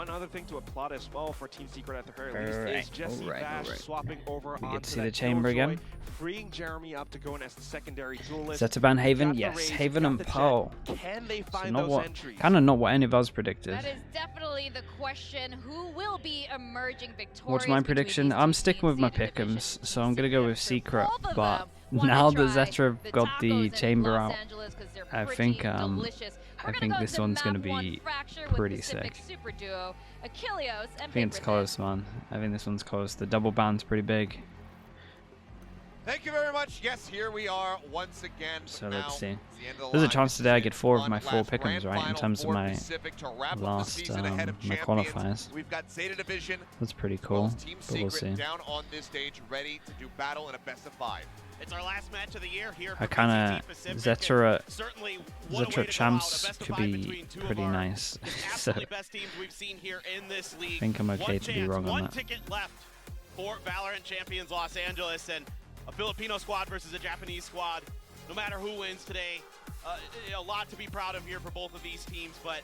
one other thing to applaud as well for Team Secret at the very least is Jesse Bash swapping over we onto get to see the that chamber again. freeing Jeremy up to go in as the secondary duelist. Zeta ban Haven, yes, Haven and Poe. Can they find So those entries? Kind of not what any of us predicted. That is definitely the question. Who will be emerging victorious? What's my prediction? I'm sticking with my pick'ems, so I'm gonna go with Secret. But now that Zeta have got the chamber out, I think this one's gonna be pretty sick. I think it's close, man. I think this one's close. The double ban's pretty big. Thank you very much. Yes, here we are once again. So let's see. There's a chance today I get 4 of my 4 pick'ems, right, in terms of my last my qualifiers. We've got Zeta Division. That's pretty cool, but we'll see. Down on this stage, ready to do battle in a best of 5. It's our last match of the year here. I kind of Zeta champs could be pretty nice. So I think I'm okay to be wrong on that. One ticket left for Valorant Champions Los Angeles, and a Filipino squad versus a Japanese squad. No matter who wins today, a lot to be proud of here for both of these teams, but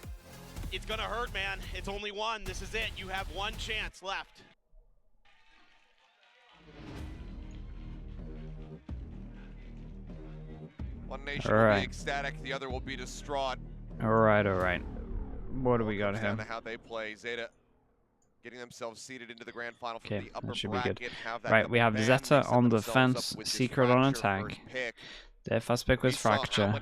it's gonna hurt, man. It's only one. This is it. You have one chance left. One nation will be ecstatic, the other will be distraught. All right. What do we got here? Down to how they play. Zeta getting themselves seated into the grand final from the upper that should bracket. be good. Right, we have Zeta on the fence, Secret on attack. Their first pick was Fracture.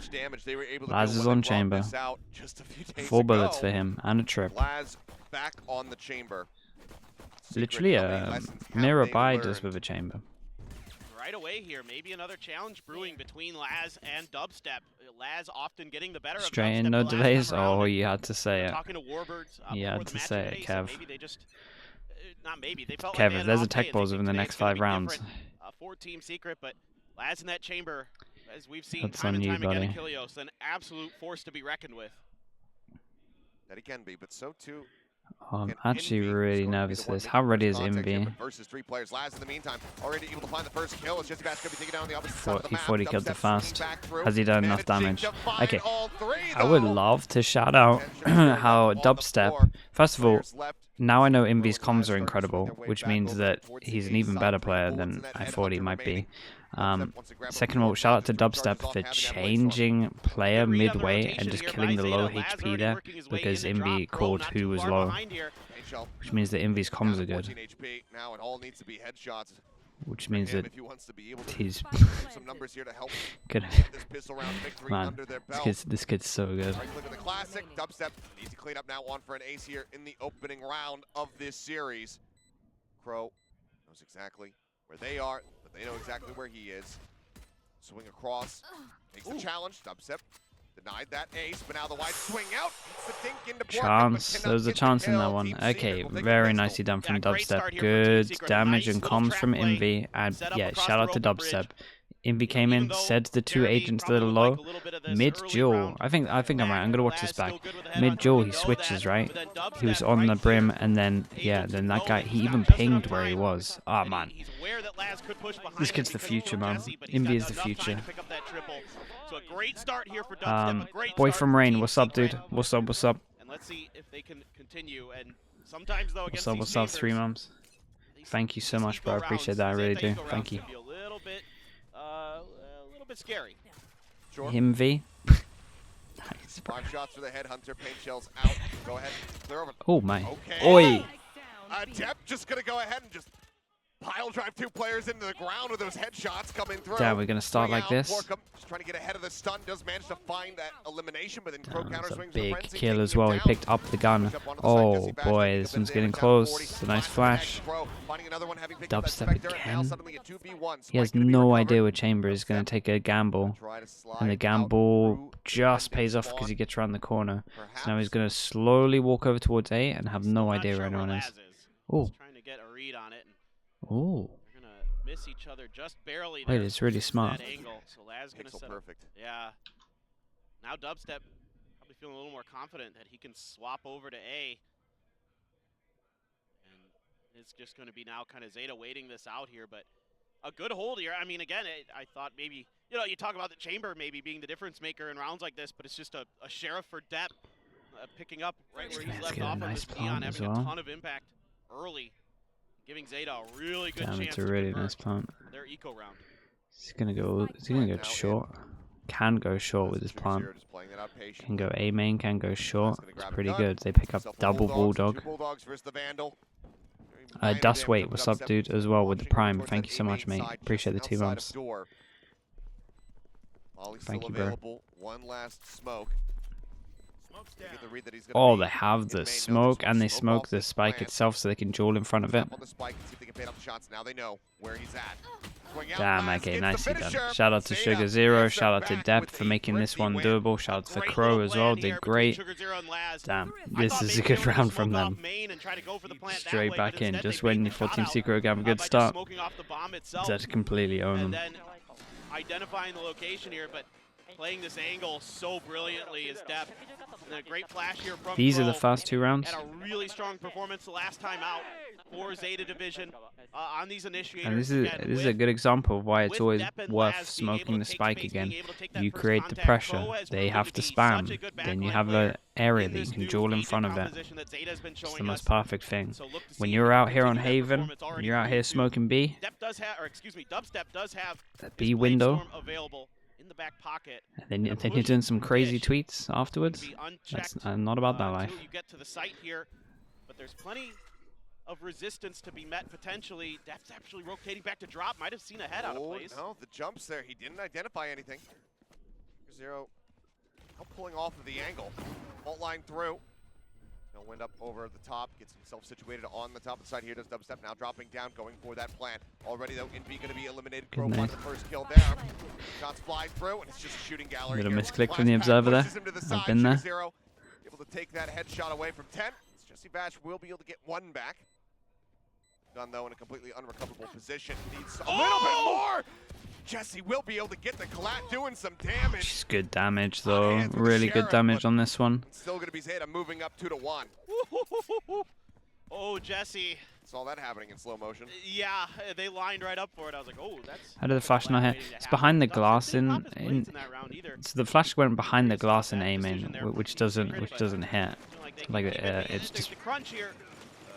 Laz is on chamber. 4 bullets for him and a trip. Laz back on the chamber. Literally a mirror bide us with a chamber. Right away here, maybe another challenge brewing between Laz and Dubstep. Laz often getting the better of Dubstep. Straight in, no delays. Oh, you had to say it. Talking to Warbirds, you had to say it, Kev. Maybe they just, not maybe, they felt Kev, like if there's a tech balls within the next 5 rounds. For Team Secret, but Laz in that chamber, as we've seen That's time and on time you, again buddy. in Kilios, an absolute force to be reckoned with. That he can be, but so too. I'm actually really nervous for this. How ready is Invi? Versus 3 players. Laz in the meantime already able to find the first kill. It's just about to be taken down on the opposite side of the map. He thought he killed the fast. Has he done enough damage? Okay, I though. would love to shout out how Dubstep. First of all, now I know Invi's comms are incredible, which means that he's an even better player than I thought he might be. Second of all, shout out to Dubstep for changing player midway and just killing the low HP there, because Invi called who was low, which means that Invi's comms are good. Which means that he's good. Man, this kid's so good. The classic Dubstep needs to clean up now. On for an ace here in the opening round of this series. Crow knows exactly where they are, but they know exactly where he is. Swing across, takes the challenge. Dubstep denied that ace, but now the wide swing out. The dink into chance. There was a chance in that one. Okay, very nicely done from Dubstep. Good damage and comms from Invi. And yeah, shout out to Dubstep. Invi came in, said the 2 agents that are low. Mid-duel, I think I'm right. I'm gonna watch this back. Mid-duel, he switches, right? He was on the brim, and then then that guy, he even pinged where he was. Oh man, this kid's the future, man. Invi is the future. Boy from Rain, what's up, dude? What's up? And let's see if they can continue. And sometimes though, what's up, 3 mums? Thank you so much, bro. I appreciate that. I really do. Thank you. A little bit scary. Himv. Nice, 5 shots for the headhunter. Paint shells out. Go ahead. Clear over. Oh my. Okay. Oi. Adept just gonna go ahead and just pile drive 2 players into the ground with those headshots coming through. Damn, we're gonna start like this. Just trying to get ahead of the stun. Does manage to find that elimination, but then Crow counter swings. Big kill as well. He picked up the gun. Oh boy, this one's getting close. It's a nice flash. Dubstep again. He has no idea what chamber is gonna take a gamble, and the gamble just pays off because he gets around the corner. So now he's gonna slowly walk over towards A and have no idea where anyone is. Oh. Trying to get a read on it. Oh. They're gonna miss each other just barely. Wait, it's really smart. So Laz gonna set perfect. Yeah. Now Dubstep probably feeling a little more confident that he can swap over to A. And it's just going to be now kind of Zeta waiting this out here, but a good hold here. I mean, again, I thought maybe, you talk about the chamber maybe being the difference maker in rounds like this, but it's just a sheriff for depth. picking up right where he's Let's left get a off on nice this Neon, plant as having well. a ton of impact early, giving Zeta a really good Damn, chance it's a to really convert nice plant. their eco round. Is he gonna go short? Can go short with his plant. Can go A main, can go short. It's pretty good. They pick up double Bulldog. Dust Wait, what's up, dude, as well with the Prime. Thank you so much, mate. Appreciate the 2 months. Thank you, bro. One last smoke. Oh, they have the smoke, and they smoke the spike itself so they can duel in front of it. Damn, okay, nicely done. Shout out to Sugar Zero, shout out to Depth for making this one doable, shout out to Crow as well, did great. Damn, this is a good round from them. Straight back in, just waiting for Team Secret to have a good start. Zeta completely own them. Identifying the location here, but playing this angle so brilliantly is Depth. And a great flash here from These are Crow. the first 2 rounds. Had a really strong performance the last time out for Zeta Division on these initiators. And this is a good example of why it's always worth smoking the spike again. You create the pressure, they have to spam, then you have an area that you can duel in front of it. It's the most perfect thing. When you're out here on Haven, when you're out here smoking B, Dubstep does have that B window, available in the back pocket. and then you're doing some crazy tweets afterwards. That's, I'm not about that life. You get to the site here, but there's plenty of resistance to be met potentially. Depth's actually rotating back to drop. Might have seen a head out of place. No, the jumps there. He didn't identify anything. Zero pulling off of the angle. Fault line through. He'll wind up over the top. Gets himself situated on the top of the side here. Does Dubstep now dropping down, going for that plant. Already though, Envy going to be eliminated. Crow finds the first kill there. Shots fly through, and it's just a shooting gallery. Little misclick from the observer there. I've been there. Able to take that headshot away from 10. Jesse Bash will be able to get 1 back. Done though in a completely unrecoverable position. Needs a little bit more. Jesse will be able to get the collat, doing some damage. Just good damage though. Really good damage on this one. Still going to be Zeta moving up 2-1. Oh, Jesse. Saw that happening in slow motion. Yeah, they lined right up for it. I was like, oh, that's... How did the flash not hit? It's behind the glass in so the flash went behind the glass in A main, which doesn't hit. Like it's just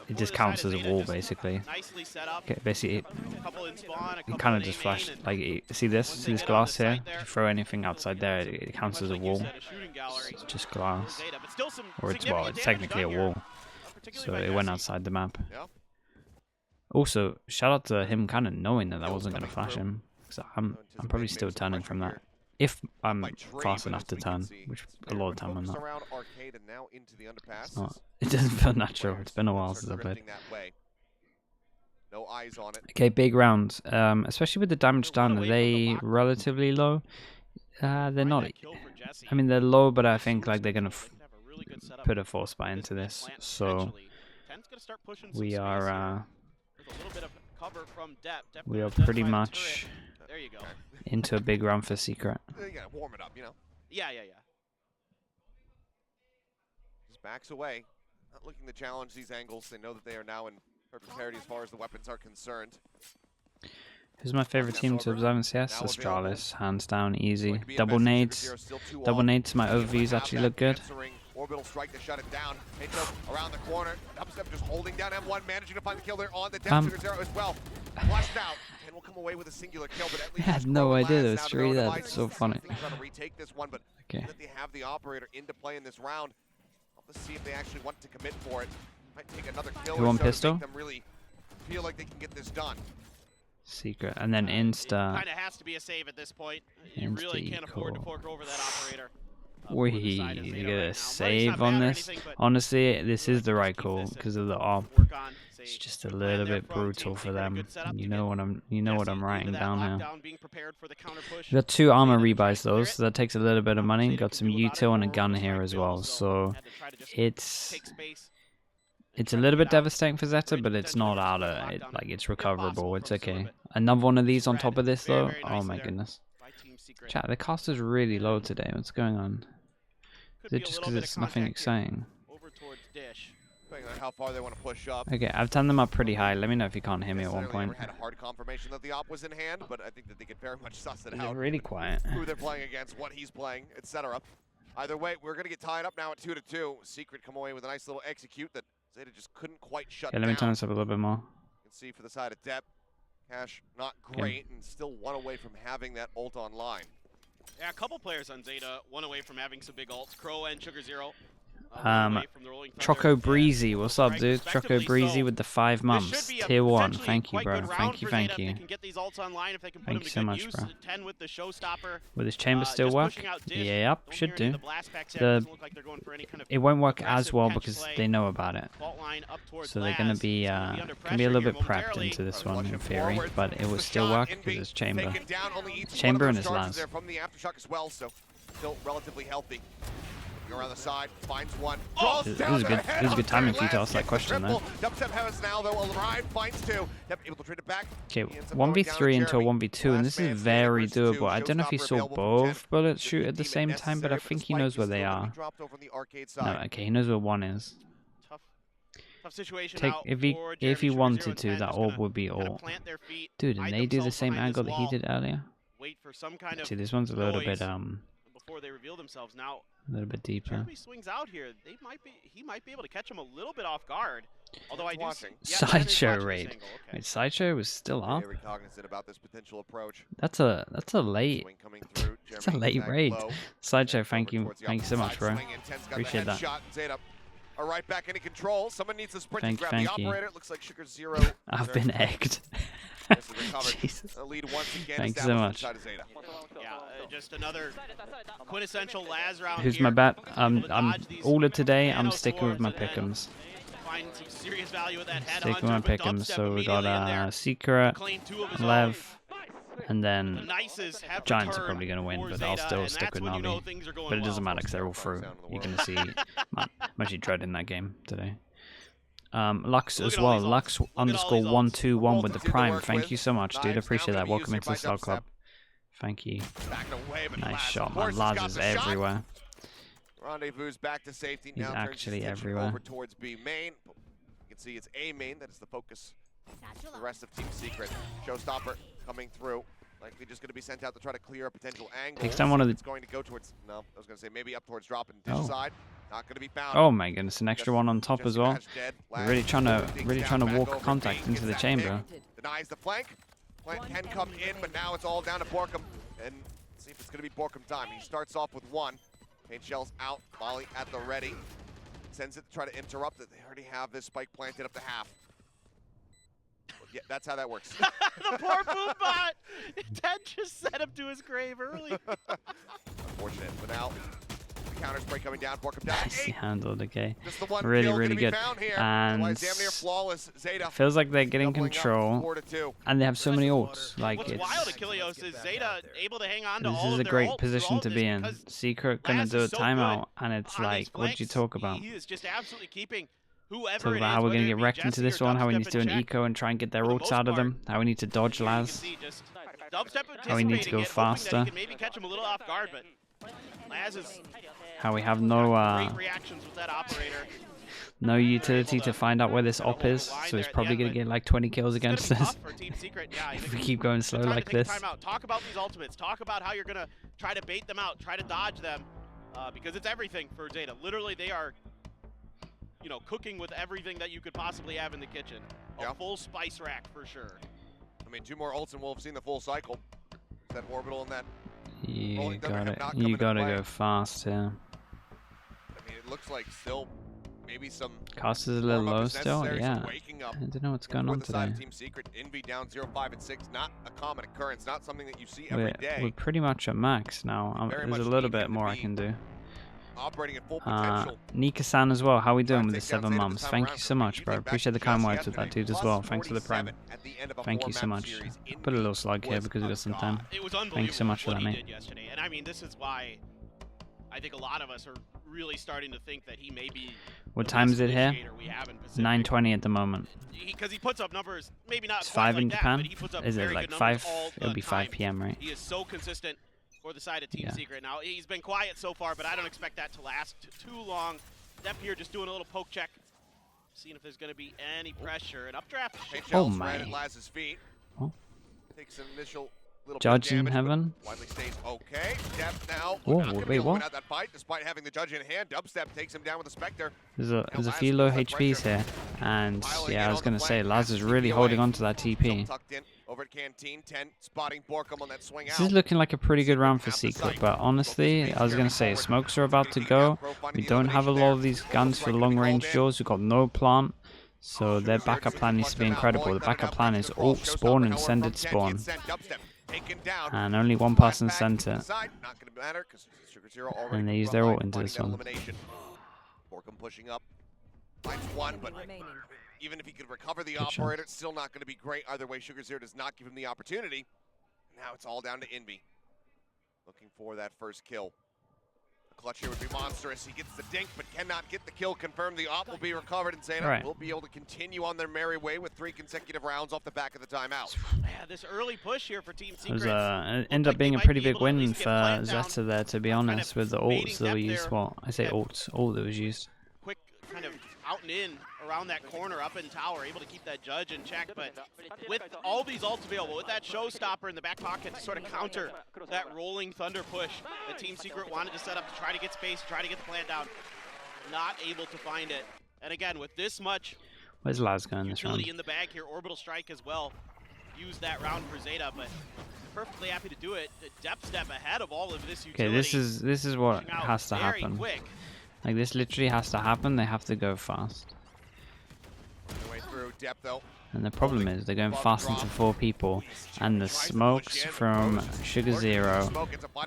it just counts as a wall basically. Okay, basically it kind of just flashed like see this glass here. If you throw anything outside there, it counts as a wall. It's just glass, or it's technically a wall. So it went outside the map. Also, shout out to him kind of knowing that wasn't going to flash him. Because I'm probably still turning from that. If I'm fast enough to turn, which a lot of time I'm not. It's not. It doesn't feel natural. It's been a while since I played. Okay, big round. Especially with the damage done, are they relatively low? They're not. I mean, they're low, but I think like they're going to put a force buy into this. So we are pretty much into a big run for Secret. You gotta warm it up, you know. Yeah. Just backs away, not looking to challenge these angles. They know that they are now in perfect parity as far as the weapons are concerned. Who's my favorite team to observe in CS? Astralis, hands down, easy. Double nades. Double nades, my overviews actually look good. Orbital strike to shut it down. Hinto around the corner. Dubstep just holding down M1, managing to find the kill there on the Depth Zero as well. Flushed out. And will come away with a singular kill, but at least I had no idea there was 3 there. That's so funny. Trying to retake this one, but okay. That they have the operator into play in this round. Let's see if they actually want to commit for it. Might take another kill. Who on pistol? Make them really feel like they can get this done. Secret, and then Insta. Kind of has to be a save at this point. You really can't afford to fork over that operator. We get a save on this. Honestly, this is the right call because of the AWP. It's just a little bit brutal for them. You know what I'm writing down here. We got 2 armor rebuys though, so that takes a little bit of money. Got some util and a gun here as well, so it's a little bit devastating for Zeta, but it's not out of it. Like it's recoverable. It's okay. Another one of these on top of this though. Oh my goodness. Chat, the cost is really low today. What's going on? Is it just because it's nothing exciting? Depending on how far they want to push up. Okay, I've turned them up pretty high. Let me know if you can't hear me at one point. Had a hard confirmation that the op was in hand, but I think that they could very much suss it out. Really quiet. Who they're playing against, what he's playing, etc. Either way, we're going to get tied up now at 2-2. Secret come away with a nice little execute that Zeta just couldn't quite shut down. Let me turn this up a little bit more. You can see for the side of Depp, Cash not great and still one away from having that ult online. Yeah, a couple players on Zeta, one away from having some big ults. Crow and Sugar Zero. Choco Breezy, what's up, dude? Choco Breezy with the 5 months. Tier 1. Thank you, bro. Thank you. Thank you so much, bro. 10 with the showstopper. Will this chamber still work? Yeah, should do. It won't work as well because they know about it. So they're gonna be a little bit prepped into this one in theory, but it will still work because it's chamber. Chamber and his Laz. From the aftershock as well, so still relatively healthy. Around the side, finds one. It was good timing for you to ask that question there. Dubstep has now though arrived, finds 2. Able to trade it back. Okay, 1v3 into a 1v2, and this is very doable. I don't know if he saw both bullets shoot at the same time, but I think he knows where they are. No, okay, he knows where one is. Tough situation if he wanted to, that orb would be all. Dude, and they do the same angle that he did earlier. See, this one's a little bit before they reveal themselves now. A little bit deeper. Jeremy swings out here. He might be able to catch him a little bit off guard. Although I do Sideshow raid. Okay. Wait, Sideshow was still up. Very cognizant about this potential approach. That's a late. That's a late raid. Sideshow, thank you so much, bro. Appreciate that. All right, back into control. Someone needs to sprint thank to grab the you. operator. It looks like Sugar Zero. I've been egged. Jesus. Thanks so much. Yeah, just another quintessential Laz round. Who's my bat? I'm all of today. I'm sticking with my pick'ems. Sticking with my pick'ems. So we got Secret, Lev, and then Giants are probably gonna win, but I'll still stick with Navi. But it doesn't matter because they're all through. You're gonna see. I'm actually dreading that game today. Lux as well. Lux _121 with the Prime. Thank you so much, dude. Appreciate that. Welcome into the Star Club. Thank you. Nice shot, man. Laz is everywhere. Rendezvous back to safety. He's actually everywhere. Over towards B main. You can see it's A main that is the focus. The rest of Team Secret. Showstopper coming through. Likely just going to be sent out to try to clear a potential angle. Takes down one of the. It's going to go towards. No, I was going to say maybe up towards drop and dish side. Not going to be found. Oh my goodness, an extra one on top as well. We're really trying to walk contact into the chamber. Denies the flank. Plant can come in, but now it's all down to Borkum. And see if it's going to be Borkum time. He starts off with 1. Paint shells out. Molly at the ready. Sends it to try to interrupt it. They already have this spike planted up to half. Yeah, that's how that works. The poor boom bot! Ted just set him to his grave early. Unfortunate, but now the counter spray coming down. Borkum down. Nicely handled, okay. Really good. And feels like they're getting control, and they have so many ults. Like What's wild at Kilios is Zeta able to hang on to all this is a great position to be in. because Secret gonna do a timeout, and it's like, what do you talk about? He is just absolutely keeping Talk about how we're going to get wrecked into this one, how we need to do an eco and try and get their ults out of them, how we need to dodge Laz, how we need to go faster, how we have no no utility to find out where this op is, so he's probably going to get like 20 kills against us if we keep going slow like this. Talk about these ultimates, talk about how you're going to try to bait them out, try to dodge them, because it's everything for Zeta. Literally, they are cooking with everything that you could possibly have in the kitchen. A full spice rack for sure. I mean, 2 more ults and we'll have seen the full cycle. That orbital and that. You gotta go fast here. I mean, it looks like still maybe some. Cost is a little low still. Yeah. I don't know what's going on today. Team Secret, Envy down 0-5 and 6. Not a common occurrence. Not something that you see every day. We're pretty much at max now. There's a little bit more I can do. Operating at full potential. Nika-san as well. How we doing with the 7 months? Thank you so much, bro. Appreciate the kind words with that dude as well. Thanks for the prime. Thank you so much. Put a little slug here because we got some time. Thank you so much for that, mate. And I mean, this is why I think a lot of us are really starting to think that he may be. What time is it here? 9:20 at the moment. Because he puts up numbers, maybe not. It's 5 in Japan. But he puts up is it like 5? It'll be 5 p.m. right? He is so consistent for the side of Team Secret. Now, he's been quiet so far, but I don't expect that to last too long. Depp here just doing a little poke check, seeing if there's going to be any pressure. And updraft. Oh my. Laz's feet. Oh. Takes an initial Judge in heaven. Widely stays okay. Depth now. Oh, Not gonna be wait, able to win what? out that fight despite having the judge in hand. Dubstep takes him down with the Spectre. There's a few low HPs here, and yeah, I was gonna say Laz is really holding on to that TP. Tucked in over at Canteen. 10 spotting Borkum on that swing This out. is looking like a pretty good round for Secret, but honestly, I was gonna say smokes are about to go. We don't have a lot of these guns for long range jaws. We've got no plant, so their backup plan needs to be incredible. The backup plan is ult spawn and send it spawn, and only one person sent it, and they use their ult into this one. Borkum pushing up, finds one, but even if he could recover the operator, it's still not going to be great. Either way, Sugar Zero does not give him the opportunity. Now it's all down to Envy, looking for that first kill. The clutch here would be monstrous. He gets the dink, but cannot get the kill confirmed. The op will be recovered, and Zeta will be able to continue on their merry way with 3 consecutive rounds off the back of the timeout. Yeah, this early push here for Team Secret. It ended up being a pretty big win for Zeta there, to be honest, with the ults that were used. Well, I say ults, ult that was used. Quick kind of out and in around that corner, up in tower, able to keep that judge in check, but with all these ults available, with that showstopper in the back pocket to sort of counter that rolling thunder push that Team Secret wanted to set up to try to get space, try to get the plan down, not able to find it. And again, with this much Where's Laz going this round? utility in the bag here, Orbital Strike as well, use that round for Zeta, but perfectly happy to do it. The depth step ahead of all of this utility. Okay, this is what has to happen. Quick. Like, this literally has to happen. They have to go fast. And the problem is they're going fast into 4 people, and the smokes from Sugar Zero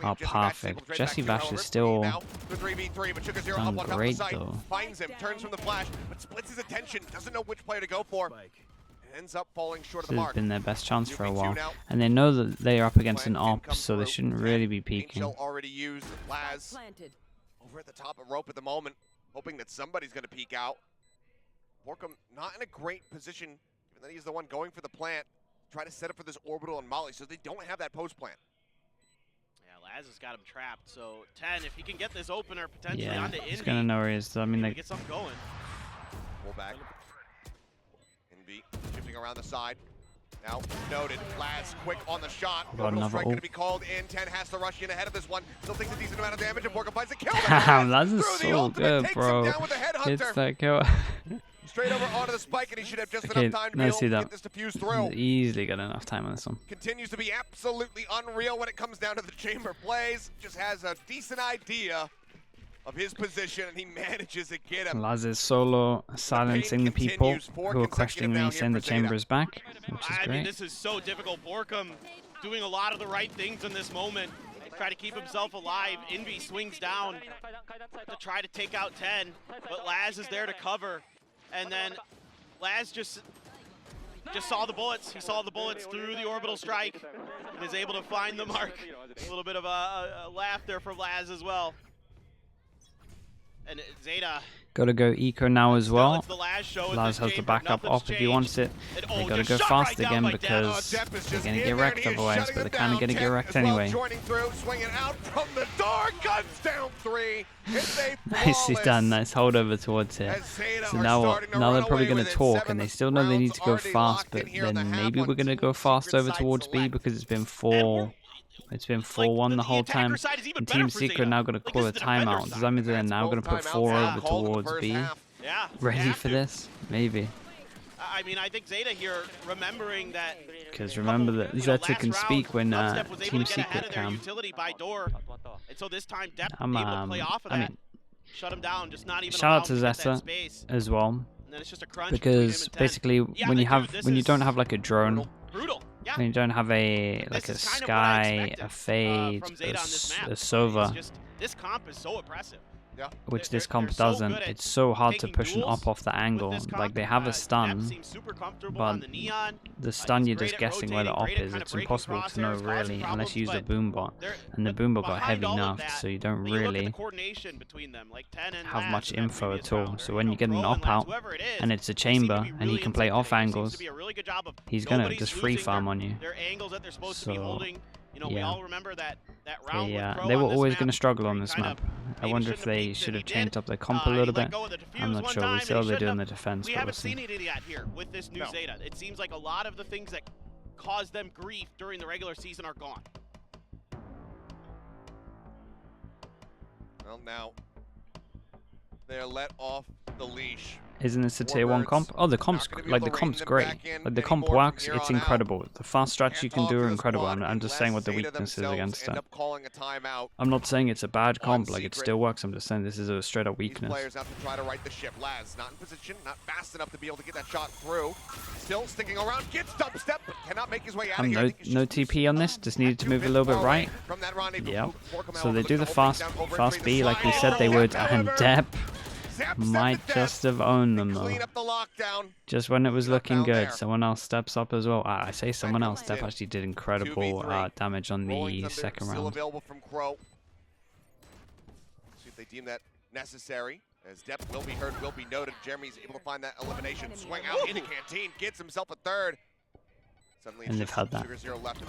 are perfect. Jesse Vash is still done great though. Finds him, turns from the flash, but splits his attention, doesn't know which player to go for. Ends up falling short of the This mark. has been their best chance for a while, and they know that they are up against an op, so they shouldn't really be peeking. Already used. Laz over at the top of rope at the moment, hoping that somebody's going to peek out. Borkum not in a great position, given that he's the one going for the plant, try to set up for this orbital and Molly, so they don't have that post plant. Yeah, Laz has got him trapped. So 10, if he can get this opener potentially onto Envy, he's gonna know where he is. I mean, they get something going. Pull back. Envy shifting around the side. Now noted. Laz quick on the shot. Orbital strike going to be called in. 10 has to rush in ahead of this one. Still takes a decent amount of damage, and Borkum finds a kill. Damn, Laz is so good, bro. It's that kill. Straight over onto the spike, and he should have just enough time to be able to get this defused through. He's easily got enough time on this one. Continues to be absolutely unreal when it comes down to the chamber plays. Just has a decent idea of his position, and he manages to get him. Laz is solo silencing the people who are questioning me, saying the chamber is back, which is great. I mean, this is so difficult. Borkum doing a lot of the right things in this moment. Try to keep himself alive. Envy swings down to try to take out 10, but Laz is there to cover. And then Laz just saw the bullets. He saw the bullets through the orbital strike and is able to find the mark. A little bit of a laugh there from Laz as well. And Zeta. Gotta go eco now as well. Laz has the backup off if he wants it. They gotta go fast again because they're gonna get wrecked otherwise, but they're kinda gonna get wrecked anyway. Nicely done, nice holdover towards it. So now they're probably gonna talk, and they still know they need to go fast, but then maybe we're gonna go fast over towards B because it's been 4-1 the whole time, and Team Secret now going to call a timeout. Does that mean they're now going to put 4 over towards B? Ready for this? Maybe. I mean, I think Zeta here remembering that. Because remember that Zeta can speak when Team Secret can. So this time Depth able to play off of that. Shut him down, just not even shout out to Zeta as well, because basically when you don't have like a drone. When you don't have a sky, a fade, a sova, this comp is so oppressive. Which this comp doesn't. It's so hard to push an op off the angle. Like, they have a stun, but the stun you're just guessing where the op is. It's impossible to know really unless you use the boombot, and the boombot got heavy nerfed, so you don't really have much info at all. So when you get an op out and it's a chamber and he can play off angles, he's gonna just free farm on you. So yeah, they were always going to struggle on this map. I wonder if they should have changed up their comp a little bit. I'm not sure. We see how they do in the defense, but we'll see. We haven't seen it yet here with this new Zeta. It seems like a lot of the things that caused them grief during the regular season are gone. Well, now they're let off the leash. Isn't this a tier 1 comp? Oh, the comp's great. Like, the comp works. It's incredible. The fast strats you can do are incredible. I'm just saying what the weakness is against it. I'm not saying it's a bad comp. Like, it still works. I'm just saying this is a straight up weakness. Players have to try to right the ship. Laz not in position, not fast enough to be able to get that shot through. Still sticking around, gets dubstep, but cannot make his way out of here. No TP on this. Just needed to move a little bit right. Yeah. So they do the fast B like we said they would, and Depp might just have owned them though. Just when it was looking good, someone else steps up as well. I say someone else. Depp actually did incredible damage on the second round. Available from Crow. See if they deem that necessary. As Depp will be heard, will be noted. Jeremy's able to find that elimination. Swing out in the canteen, gets himself a third. Suddenly, and they've had that.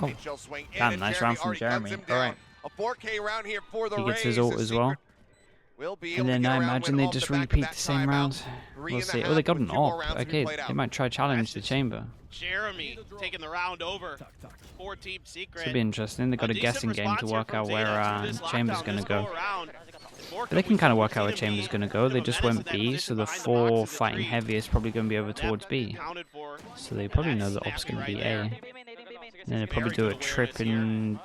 Oh, damn, nice round from Jeremy. All right. A 4K round here for the He gets his ult as well. And then I imagine they just repeat the same round. We'll see. Oh, they got an AWP. Okay, they might try challenge the chamber. Jeremy taking the round over for Team Secret. This will be interesting. They got a guessing game to work out where chamber's gonna go. But they can kind of work out where chamber's gonna go. They just went B, so the 4 fighting heavy is probably gonna be over towards B. So they probably know the op's gonna be A. And then they probably do a tripping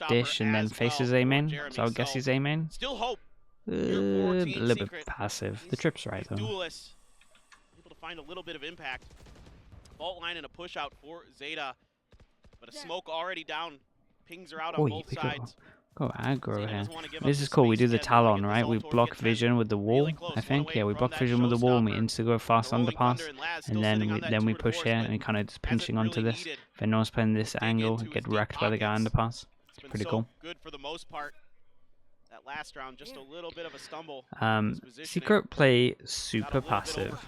dish and then faces A main. So I would guess he's A main. Still hope. A little bit passive. The trip's right though. Able to find a little bit of impact. Vault line and a push out for Zeta, but a smoke already down. Pings are out on both sides. Go aggro here. This is cool. We do the Talon, right? We block vision with the wall. I think, yeah, we block vision with the wall, and we insta go fast underpass, and then we push here, and we kind of just pinching onto this. If anyone's playing this angle, get wrecked by the guy underpass. It's pretty cool. Good for the most part. That last round, just a little bit of a stumble. Secret play super passive,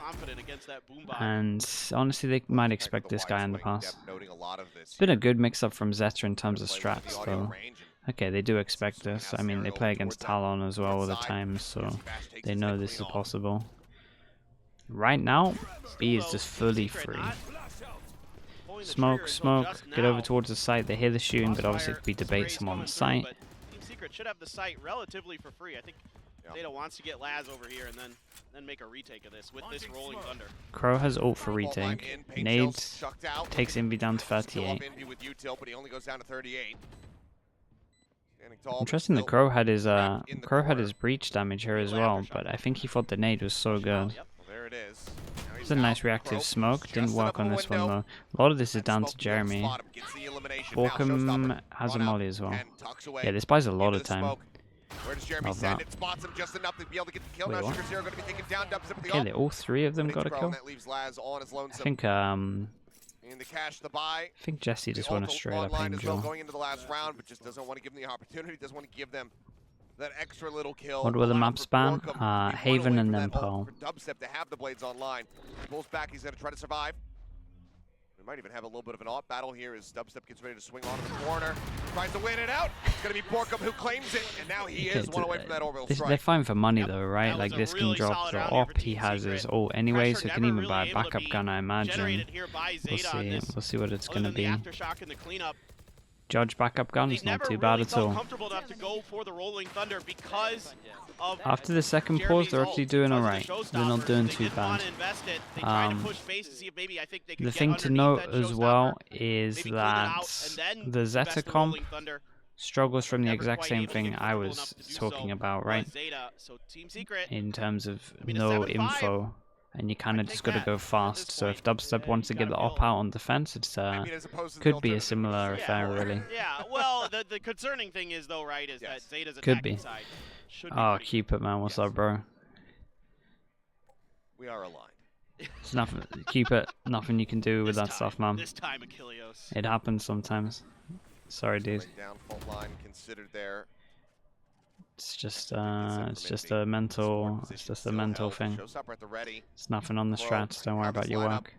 and honestly, they might expect this guy underpass. It's been a good mix-up from Zeta in terms of strats, though. Okay, they do expect this. I mean, they play against Talon as well all the time, so they know this is possible. Right now, B is just fully free. Smoke, get over towards the site. They hear the shooting, but obviously it could be debate some on the site. Team Secret should have the site relatively for free. I think Zeta wants to get Laz over here and then make a retake of this with this rolling thunder. Crow has ult for retake. Nades takes Invi down to 38. Interesting, the Crow had his breach damage here as well, but I think he thought the nade was so good. It's a nice reactive smoke. Didn't work on this one though. A lot of this is down to Jeremy. Borkum has a molly as well. Yeah, this buys a lot of time. Love that. Wait, what? Okay, all 3 of them got a kill. I think Jesse just went a straight up angel. Going into the last round, but just doesn't want to give them the opportunity. Doesn't want to give them that extra little kill. What were the map span? Haven and then Pearl. Dubstep to have the blades online. Pulls back. He's going to try to survive. We might even have a little bit of an off battle here as Dubstep gets ready to swing onto the corner. Tries to win it out. It's going to be Borkum who claims it, and now he is one away from that orbital strike. They're fine for money though, right? Like this can drop the op. He has his ult anyway, so he can even buy a backup gun, I imagine. We'll see what it's going to be. Judge backup gun is not too bad at all. After the second pause, they're actually doing alright. They're not doing too bad. The thing to note as well is that the Zeta comp struggles from the exact same thing I was talking about, right? In terms of no info. And you kind of just got to go fast. So if Dubstep wants to get the op out on defense, it's could be a similar affair, really. Yeah, well, the concerning thing is, though, right, is that Zeta's attacking side should be keep it, man. What's up, bro? We are aligned. It's nothing. Keep it. Nothing you can do with that stuff, man. This time, Achilleos. It happens sometimes. Sorry, dude. Down fault line considered there. It's just a mental thing. It's nothing on the strats. Don't worry about your work.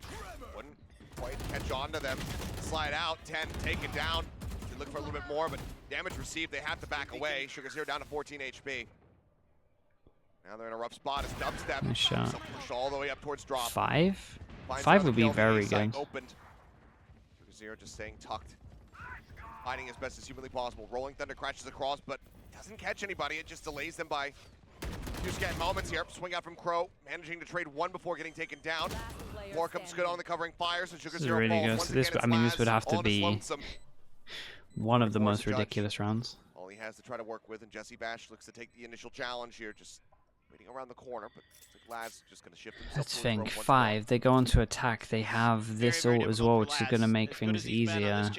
Wouldn't quite catch on to them. Slide out. 10 taken down. They look for a little bit more, but damage received. They have to back away. Sugar Zero down to 14 HP. Now they're in a rough spot. It's Dubstep. Nice shot. Push all the way up towards drop. 5 would be very good. Sugar Zero just staying tucked. Hiding as best as humanly possible. Rolling Thunder crashes across, but doesn't catch anybody. It just delays them by a few scat moments here. Swing out from Crow, managing to trade one before getting taken down. More comes good on the covering fire, so Sugar Zero really falls. good. Once So this, again, I mean, it's this would have to Laz on his be lonesome. one of the most Judge. ridiculous rounds. All he has to try to work with, and Jesse Bash looks to take the initial challenge here, just waiting around the corner, but Laz just going to shift himself. Let's towards think. Rope once more. 5. They go on to attack. They have this ult as well, which is going to make things easier.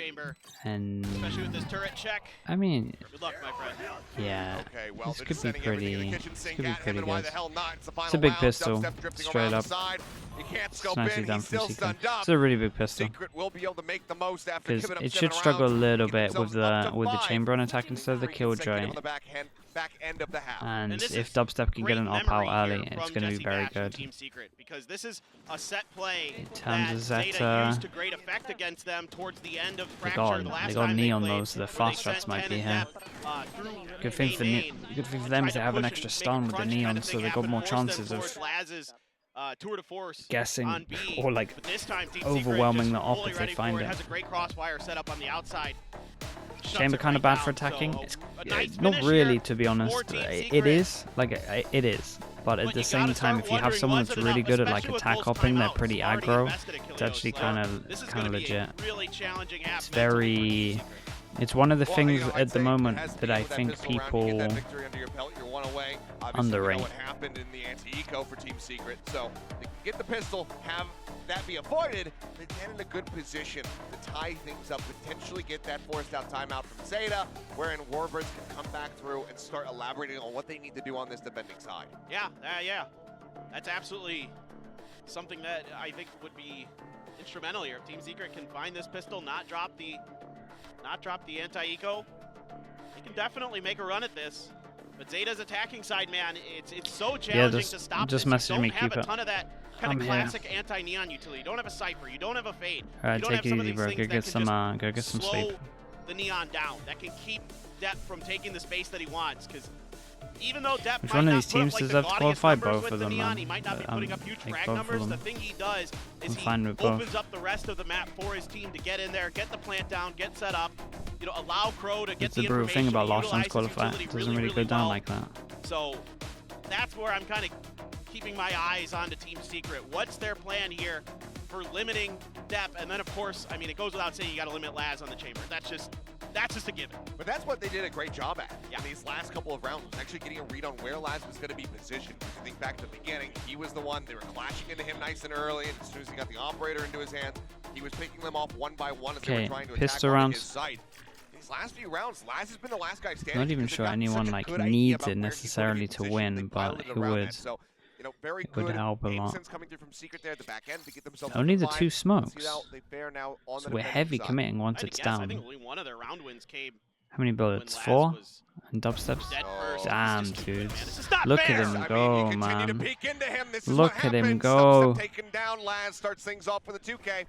And especially with this turret check. I mean, Good luck, my friend. yeah, Okay, well, this they're could be sending everything in the pretty. kitchen This sink could be at him, pretty and why good. the hell not? It's the final It's a big round. pistol, Dubstep drifting straight around up. the side. You can't scope It's nicely in. done He's from still Secret. stunned up. It's a really big pistol. Secret will be able to make the most after Because giving up it 7 should struggle a rounds. little Get bit with themselves up to the 5. chamber on attack instead of the killjoy. On the back end of the half. And this if is Dubstep can get an great up out memory early, here it's from going to be Jesse very Bash and good. Team Secret, because this is a set play In terms of that Zeta, used to great effect against them towards the end of They Fracture the last got time Neon played, though, so the where fast they strats sent might 10 be in here. depth, through Good thing for them is they have an extra stun with the Neon, so they got more chances of tour de force guessing on B. or like But this time, Team overwhelming Secret the just op fully if they ready find for it. Has a great crossfire set up on the outside. Shuts Chamber it kind of right bad down. for attacking. So, It's a nice not finish really, here to be honest. for Team It Secret. is like it is, but at But the you same gotta time, start if you have wondering, someone was that's it really enough, good at like especially with attack those hopping, they're timeouts pretty already aggro. invested in It's actually Killjoy. This is kind of gonna be a legit. really challenging half It's mentally for Team very. Secret. It's one of the Well, things you know, I'd at the say it moment has to that be I with that think pistol round. You people get that victory under your belt, you're one away. Obviously, underrate. we know what happened in the anti-eco for Team Secret. So they can get the pistol, have that be avoided, but then in a good position to tie things up, potentially get that forced out timeout from Zeta, wherein Warbirds can come back through and start elaborating on what they need to do on this defending side. Yeah, yeah. That's absolutely something that I think would be instrumental here. If Team Secret can find this pistol, not drop the anti-eco, they can definitely make a run at this. But Zeta's attacking side, man, it's so challenging to stop just this. message You me, don't have keep a it. ton of that kind I'm of here. classic anti-neon utility. You don't have a Cypher, you don't have a Fade. Alright, you don't take have it some of easy, these bro. things Go that get can some just go get some slow sleep. the neon down, that can keep Depp from taking the space that he wants, because even though Depp Which might one of not these put up, teams like, the deserve to gaudiest qualify? numbers Both with of the them, neon, man. he might not be putting up huge Like frag both of numbers. The them. thing he does is I'm he fine with both. opens up the rest of the map for his team to get in there, get the plant down, get set up, you know, allow Crow to get That's the the brutal thing information, about last utilize time's his qualifier. utility It doesn't really go really down well. like that. So that's where I'm kind of keeping my eyes on to Team Secret. What's their plan here for limiting Depp? And then, of course, I mean, it goes without saying you got to limit Laz on the chamber. That's just a given. But that's what they did a great job at Yeah. in these last couple of rounds, was actually getting a read on where Laz was going to be positioned. If you think back to the beginning, he was the one, they were clashing into him nice and early, and as soon as he got the operator into his hands, he was picking them off one by one as they were Okay, trying to pistol attack onto rounds. his side. These last few rounds, Laz has been the last guy standing. Not even because sure they've gotten anyone such a like good idea needs about it where he's gonna be necessarily to positioned. win, They but piloted it around would. that. So, you know, very It would good help a game lot. sense coming through from Secret there at the back end to get themselves Only the to 2 5. smokes. See how they fare now on So the we're defending heavy side. committing once I'd it's guess, I down. think only one of their round wins came How many when bullets? Laz 4? was And dubsteps? dead Oh. first. Damn, It's just dude. man, it's just not Look fair. at him I mean, go, you continue to man. peek into him. This is Look what at him happens. go. Dubstep taken down. Laz starts things off with a 2K.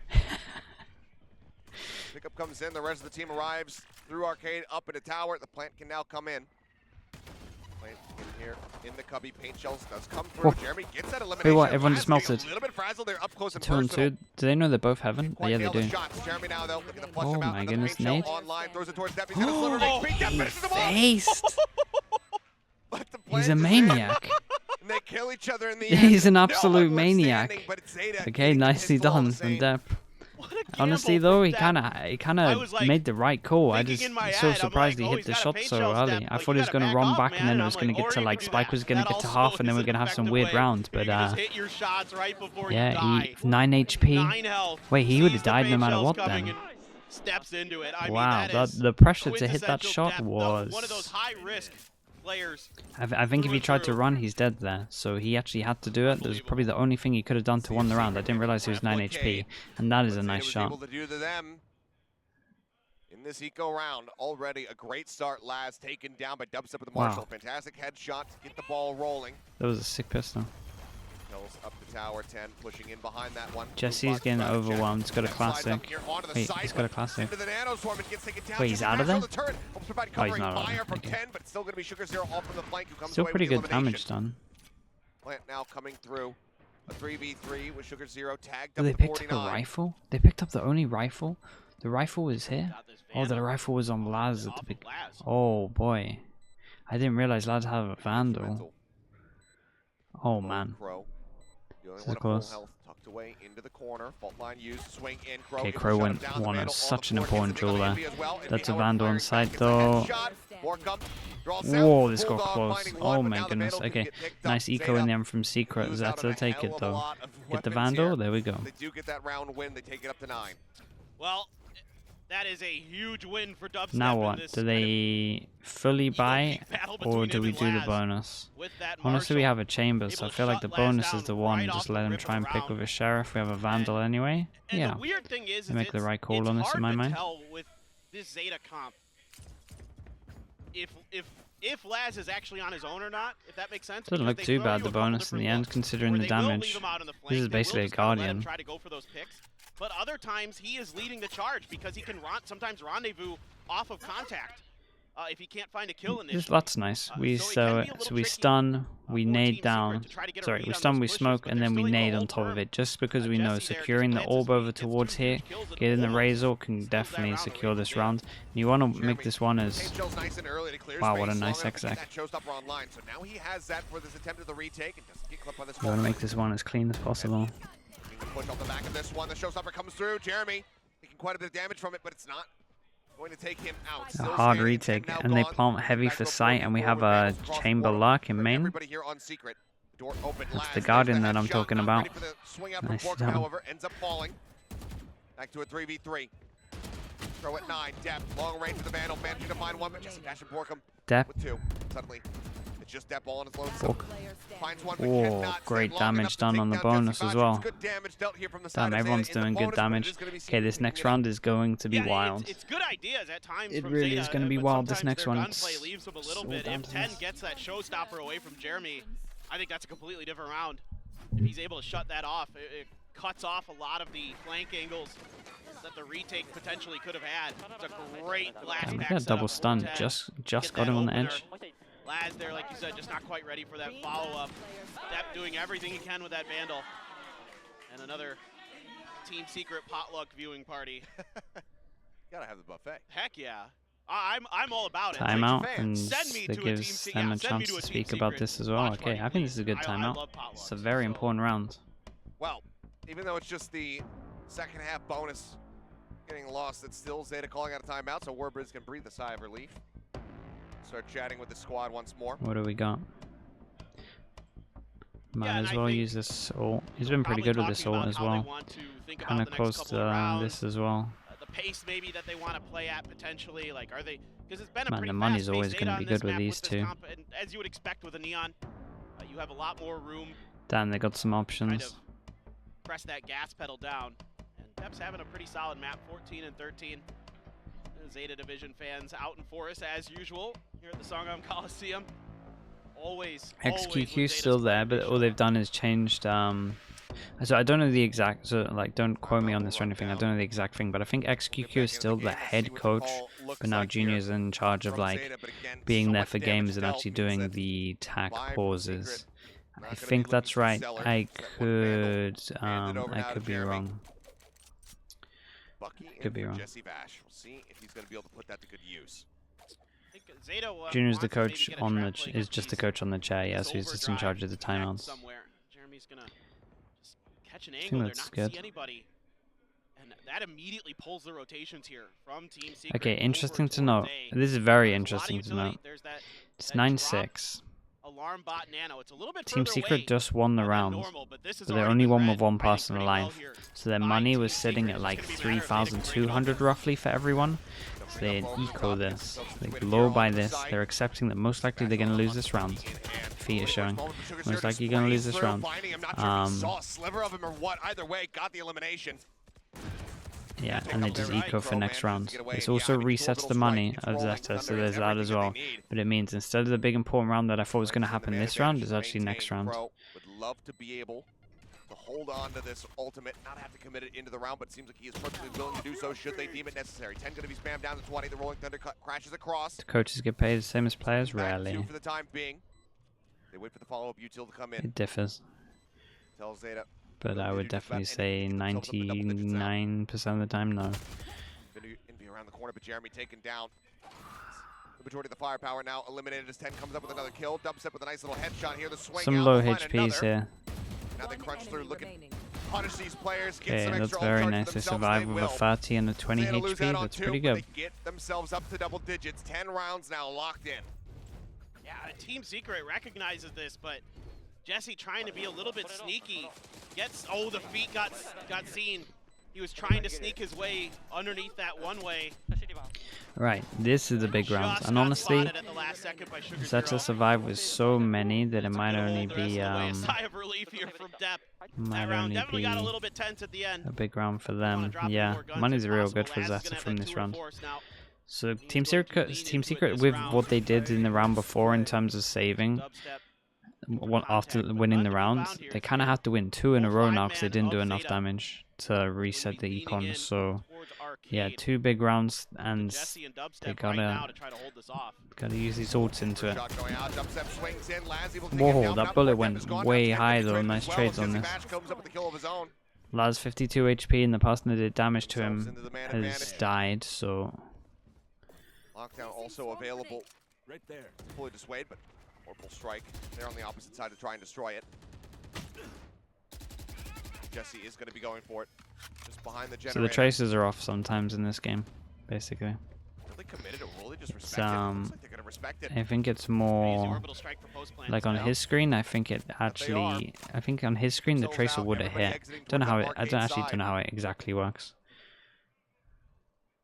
Pickup comes in. The rest of the team arrives through arcade up into tower. The plant can now come in. Plant in here in the cubby. Paint shells does come through. Whoa. Jeremy gets that elimination. Wait, what? Everyone Laz just getting melted. A little bit frazzled. They're up close and 2 and personal. 2. Do they know they're both heaven? Quite Yeah, they nail the do. shots. Jeremy now though looking to flush Oh him out. my Another goodness, paint shell Nate. online. Throws it towards Depp. He's gonna sliver. Oh, Depp finishes him off. Faced. But the He's a plant is in. maniac. And they kill each other in the He's end. an No absolute one was maniac. standing, but it's Zeta Okay, getting the nicely pistol all done the from same. Depp. What a Honestly gamble though, from he Depp. kind I of was, like, made the right call. I thinking just in my so head, I'm surprised like, he oh, hit he's the got a shot paint so shell early. step, I like, thought you he was gotta gonna back run off, back man. and then it I'm was like, gonna get or to you like could do Spike that. was gonna That get to also half and then is we're an gonna have some effective weird way. rounds. Maybe But just hit your shots right before you yeah, die. 9 HP. 9 health. Wait, he would Sees have the died no paint matter shells what coming then. and steps into it. I Wow, mean, that is the pressure to hit that quintessential shot depth. was. One of those high-risk players. I think if he tried to through. run, he's dead there. So he actually had to do it. That was probably the only thing he could have done to win the round. I didn't realize he was 9 HP, and that is a What nice Zeta shot. was able to do to them in this eco round. Already a great start. Laz taken down by Dubstep with the Wow. Marshall. Fantastic headshot to get the ball rolling. That was a sick pistol. Kills up the tower. 10 pushing in behind that one. Jesse's getting overwhelmed. He's got a classic. Wait, he's got a classic. Into the nanoswarm and gets taken down. Wait, he's Jesse out of Bash on there? the turret. Helps provide Oh, he's covering not out of fire there. from Okay. 10, but it's still going to be Sugar Zero off from the flank who comes Still away pretty with good the elimination. damage done. Plant now coming through. A 3v3 with Sugar Zero tagged Oh, up they to picked up 49. a rifle? They picked up the only rifle The rifle was here? Got this Oh, the Vandal rifle was on Laz at off the of big. Laz. Oh boy, I didn't realize Laz had a Vandal. Oh man, Crow. The only this one is at full close. health, tucked away into the corner. Fault line used, swing in. Crow. Okay, able to Crow shut him down. The won Vandal us on such the an board, important gets the duel there. enemy as well. That's a Envy, Vandal however, on firing side back. It's a though. headshot. Borkum draws Whoa, out. this got Bulldog close. finding one, Oh but my now the goodness. Vandal can Okay, get picked nice up. eco Zeta in them from Secret. lose out on Zeta, a take hell it of a though. lot of Get the weapons Vandal. here. There we go. They do get that round win. They take it up to 9. Well, that is a huge win for Dubstep. Now in what? this Do kind they fully buy, battle or between do him we and do the Laz. bonus? With that Honestly, we Marshall, have a chamber, so I able to feel like shut the Laz bonus down is the one. right Just off the let him rip try of and the pick round. with a sheriff. We have a Vandal anyway. And Yeah, the weird thing is they make the it's- right call it's on this in my hard to mind. tell with this Zeta comp if Laz is actually on his own or not, if that makes sense. Doesn't because look they too throw bad, you the a couple bonus in the different end, looks, considering where the they will leave damage. him out on the This is flank, they will basically a just kinda let him Guardian. try to go for those picks. But other times he is leading the charge because he can sometimes rendezvous off of contact if he can't find a kill initially. That's nice. We so it can be a little so we tricky, stun, we for Team nade Secret down. to try to get a Sorry, read we on stun, those we bushes, smoke, but and they're then we still able to nade on hold top of firm. it. Just because we know Jesse there securing the just orb glances over feet, gets towards 2 here, huge kills, and getting the almost Razor can steals that definitely round secure away this from round. And you want to make this one as Angel's nice and early to clear wow, what space, a nice long enough to get exec. that showstopper online. So now he has that for this attempt at the retake and doesn't get clipped by this You want to one. make this one as clean as possible. Push off the back of this one. The showstopper comes through. Jeremy taking quite a bit of damage from it, but it's not going to take him out. A Still hard standing, retake, 10 now and they gone. plant heavy Back for to a sight, 4v4 and we have with a Vandals across the chamber border. lock in But main. everybody here on Secret. Door open. That's Laz, the there's Guardian that that I'm shot. talking Not about. ready for the swing out from Nicely Borkum, done. however, ends up falling. Back to a 3v3. Throw at 9. Depth. Long range with the Vandal. Managing to find one, but Jesse Dash and Borkum Dep. with 2. Suddenly, it's just Dep all on his lonesome. Bork. Finds one, but Whoa, cannot great stay long damage enough to done take on the down bonus Jesse as Bash. well. It's good damage dealt here from the side Damn, of everyone's Zeta in the doing good bonus, but it damage. is gonna be Okay, this Secret next picking it up. round is going to be Yeah, wild. It's good ideas at times. It from really Zeta, is gonna be but wild. This sometimes next their one, gunplay it's leaves them a little so bit. down If to 10 this. gets that showstopper away from Jeremy, I think that's a completely different round. If he's able to shut that off, it cuts off a lot of the flank angles that the retake potentially could have had. It's a great last Damn, pack he got double setup from stun. 10. Just Get got that him on the opener. edge. Laz there, like you said, just not quite ready for that follow-up. Dep doing everything he can with that Vandal. And another Team Secret potluck viewing party. Gotta have the buffet. Heck yeah. I'm all about it. Timeout, fans. and Send me that to a gives Team them a Secret. Send me chance to a to Team speak about Secret this as well. watch Okay, party, I think this is a please. good I timeout. love It's a potlucks, very so- important round. Well, even though it's just the second half bonus getting lost, it's still Zeta calling out a timeout, so Warbirds can breathe a sigh of relief. Start chatting with the squad once more. What do we got? Might Yeah, and as I well think use this ult. He's been pretty Probably good with this talking ult about as how they well. want to think about Kind the of next close couple to of rounds, this as well. the pace maybe that they want to play at potentially. Like, are they? Because it's been a Man, pretty the money's fast-paced always Zeta gonna on be this good with map these this two. comp, and as you would expect with a Neon, you have a lot more room Damn, they got some to kind options. of press that gas pedal down. And Dep's having a pretty solid map, 14 and 13. Zeta Division fans out in force as usual here at the Sangam Coliseum. Always XQQ still there, but all they've done is changed. So I don't know the exact. So like, don't quote me on this or anything. I don't know the exact thing, but I think XQQ is still the head coach, but now Junior's in charge of like being there for games and actually doing the tack pauses. I think that's right. I could be wrong. Bucky Could be and wrong. Jesse Bash. We'll see if he's going to be able to put that to good use. Zeta, Junior's the wants to maybe coach get a on trap the play is just the piece. coach on the chair. Yeah, so he's just in charge of the Overdrive timeouts. somewhere. Jeremy's gonna just catch an think angle there, that's not good. see anybody, and that immediately pulls the rotations here from Team Secret. Okay, over interesting to towards note. A. This is very There's a lot of interesting to utility. note. There's that It's that 9-6. alarm bot nano. It's a little bit Team further Secret away just won the than round, normal, but this has but they're already only been won read, with one I think, person pretty well alive. here So their by money Team was sitting Secret. at It's like just gonna be a matter of getting a read on 3,200 roughly for everyone. So they eco this. They blow by this. They're accepting that most likely they're going to lose this round. Feet are showing. Most likely you're going to lose this round. Saw a sliver of him or what. Either way, got the elimination. Yeah, and they just eco for next round. This also resets the money of Zeta, so there's that as well. But it means instead of the big important round that I thought was going to happen this round, it's actually next round. Would love to be able to hold on to this ultimate, not have to commit it into the round, but it seems like he is perfectly willing to do so should they deem it necessary. 10 going to be spammed down to 20. The Rolling Thunder crashes across. Do coaches get paid the same as players? Back Rarely. two for the time being. They wait for the follow-up util to come in. It differs. Tell Zeta. But I would definitely say 99% of the time, no. around the corner, but Jeremy taken down. The majority of the firepower now eliminated as 10 comes up with another kill. Dubstep with a nice little headshot here. The swing Some out, low they'll find HPs another. here. Now they crunch through, looking to punish these players. Get Okay, some that's extra very ult nice. charge They for themselves, survive they with a will. 30 and a 20 Zeta lose HP. out on That's 2, pretty but good. They get themselves up to double digits. 10 rounds now locked in. Yeah, Team Secret recognizes this, but Jesse trying to be a little bit sneaky. Gets, oh, the feet got seen. He was trying to sneak his way underneath that one-way. Right, this is the big round. And honestly, Zeta survived with so many that it might only be sigh of relief here from Depp. might That round only definitely be got a little bit tense at the end. a big round for them. Yeah, money's real good for Zeta from this round. So Team Secret with what they did in the round before in terms of saving, after winning the round, they kind of have to win 2 in a row now because they didn't do enough damage to reset the econ. So yeah, 2 big rounds, and they gotta use these ults into it. Whoa, that bullet went way high though. Nice trades on this. Laz 52 HP, and the person that did damage to him has died, so Lockdown also available. Right there. Fully dissuade, but Orbital Strike. They're on the opposite side to try and destroy it. Jesse is going to be going for it. Just behind the generator. So the traces are off sometimes in this game, basically. Really committed, or really just respect it. Looks like they're going to respect it. I think it's more like on his screen. I think it actually. I think on his screen the tracer would have hit. Don't know how it. I don't actually don't know how it exactly works.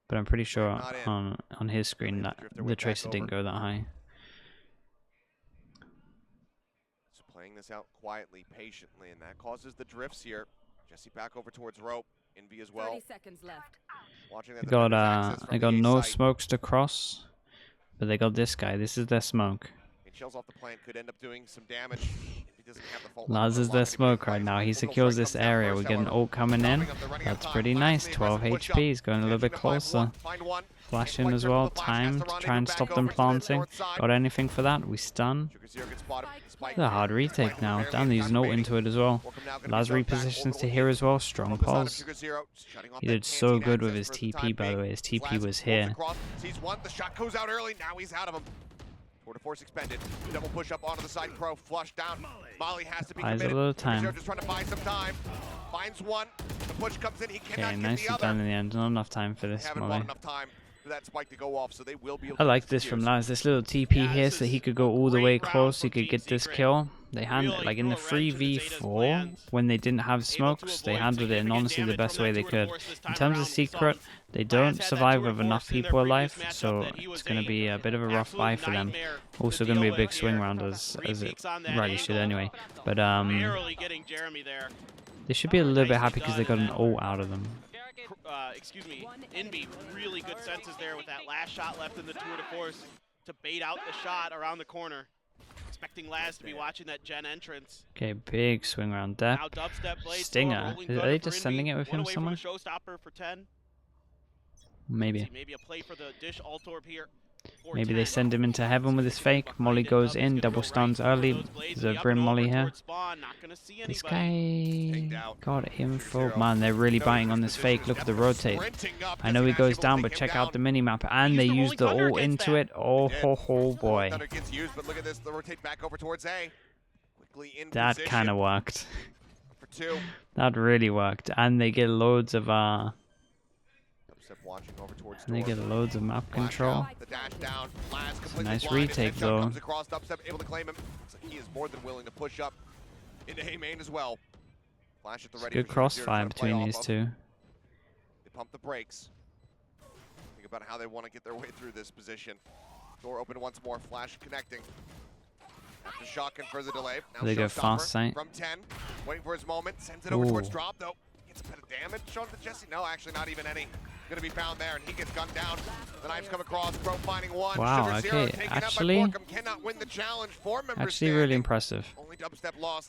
But I'm pretty sure on his screen that the tracer didn't go that high. So playing this out quietly, patiently, and that causes the drifts here. Jesse back over towards rope. Envy as well. 30 seconds left. Watching that They got no smokes to cross, but they got this guy. This is their smoke. Shells off the plant could end up doing some damage. He doesn't have the fault Laz is their smoke right now. He secures this area. We get an ult coming in. That's pretty nice. 12 HP. He's going a little bit closer. Flash in as well. Time to try and stop them planting. Got anything for that? We stun. The hard retake now. Damn, he's an ult into it as well. Laz repositions to here as well. Strong pulse. He did so good with his TP, by the way. His TP was here. The shot goes out early. Now he's out of him. Tour de force expended. Double push up onto the side. Crow flush down. Molly has to be committed. A little time. Just trying to buy some time. Finds one. The push comes in. He cannot get nicely the other. done in the end. Not enough time for this, Haven't Molly. enough time for that spike to go off, so they will be able I to like this from Laz. This little TP here, so he could go all the way close. He could get this kill. They handled it like in the 3v4 when they didn't have smokes. They handled it in honestly the best way they could. In terms of Secret, they don't survive with enough people alive, so it's going to be a bit of a rough buy for them. Also going to be a big swing round as it rightly should anyway. But they should be a little bit happy because they got an ult out of them. Excuse me, Envy, really good senses there with that last shot left in the tour de force to bait out the shot around the corner. Expecting Laz to be watching that gen entrance. Okay, big swing round. Depp. Stinger. Are they just sending it with him somewhere? Showstopper for 10. Maybe. Maybe a play for the dish Altorb here. Maybe they send him into heaven with his fake. Molly goes in, double stuns early. There's a Brim Molly here. This guy got info. Man, they're really biting on this fake. Look at the rotate. I know he goes down, but check out the minimap. And they use the ult into it. Oh, ho, boy. That kind of worked. That really worked. And they get loads of map control. It's a nice retake though. He is more than willing to push up into A main as well. Flash at the ready. Good crossfire between these two. They pump the brakes. Think about how they want to get their way through this position. Door open once more. Flash connecting. After shotgun for the delay. Now they go fast sight. From 10. Waiting for his moment. Sends it over towards drop though. Gets a bit of damage shown to Jesse. No, actually not even any. Gonna be found there, and he gets gunned down. The knives come across. Pro finding one. Wow, okay, actually really impressive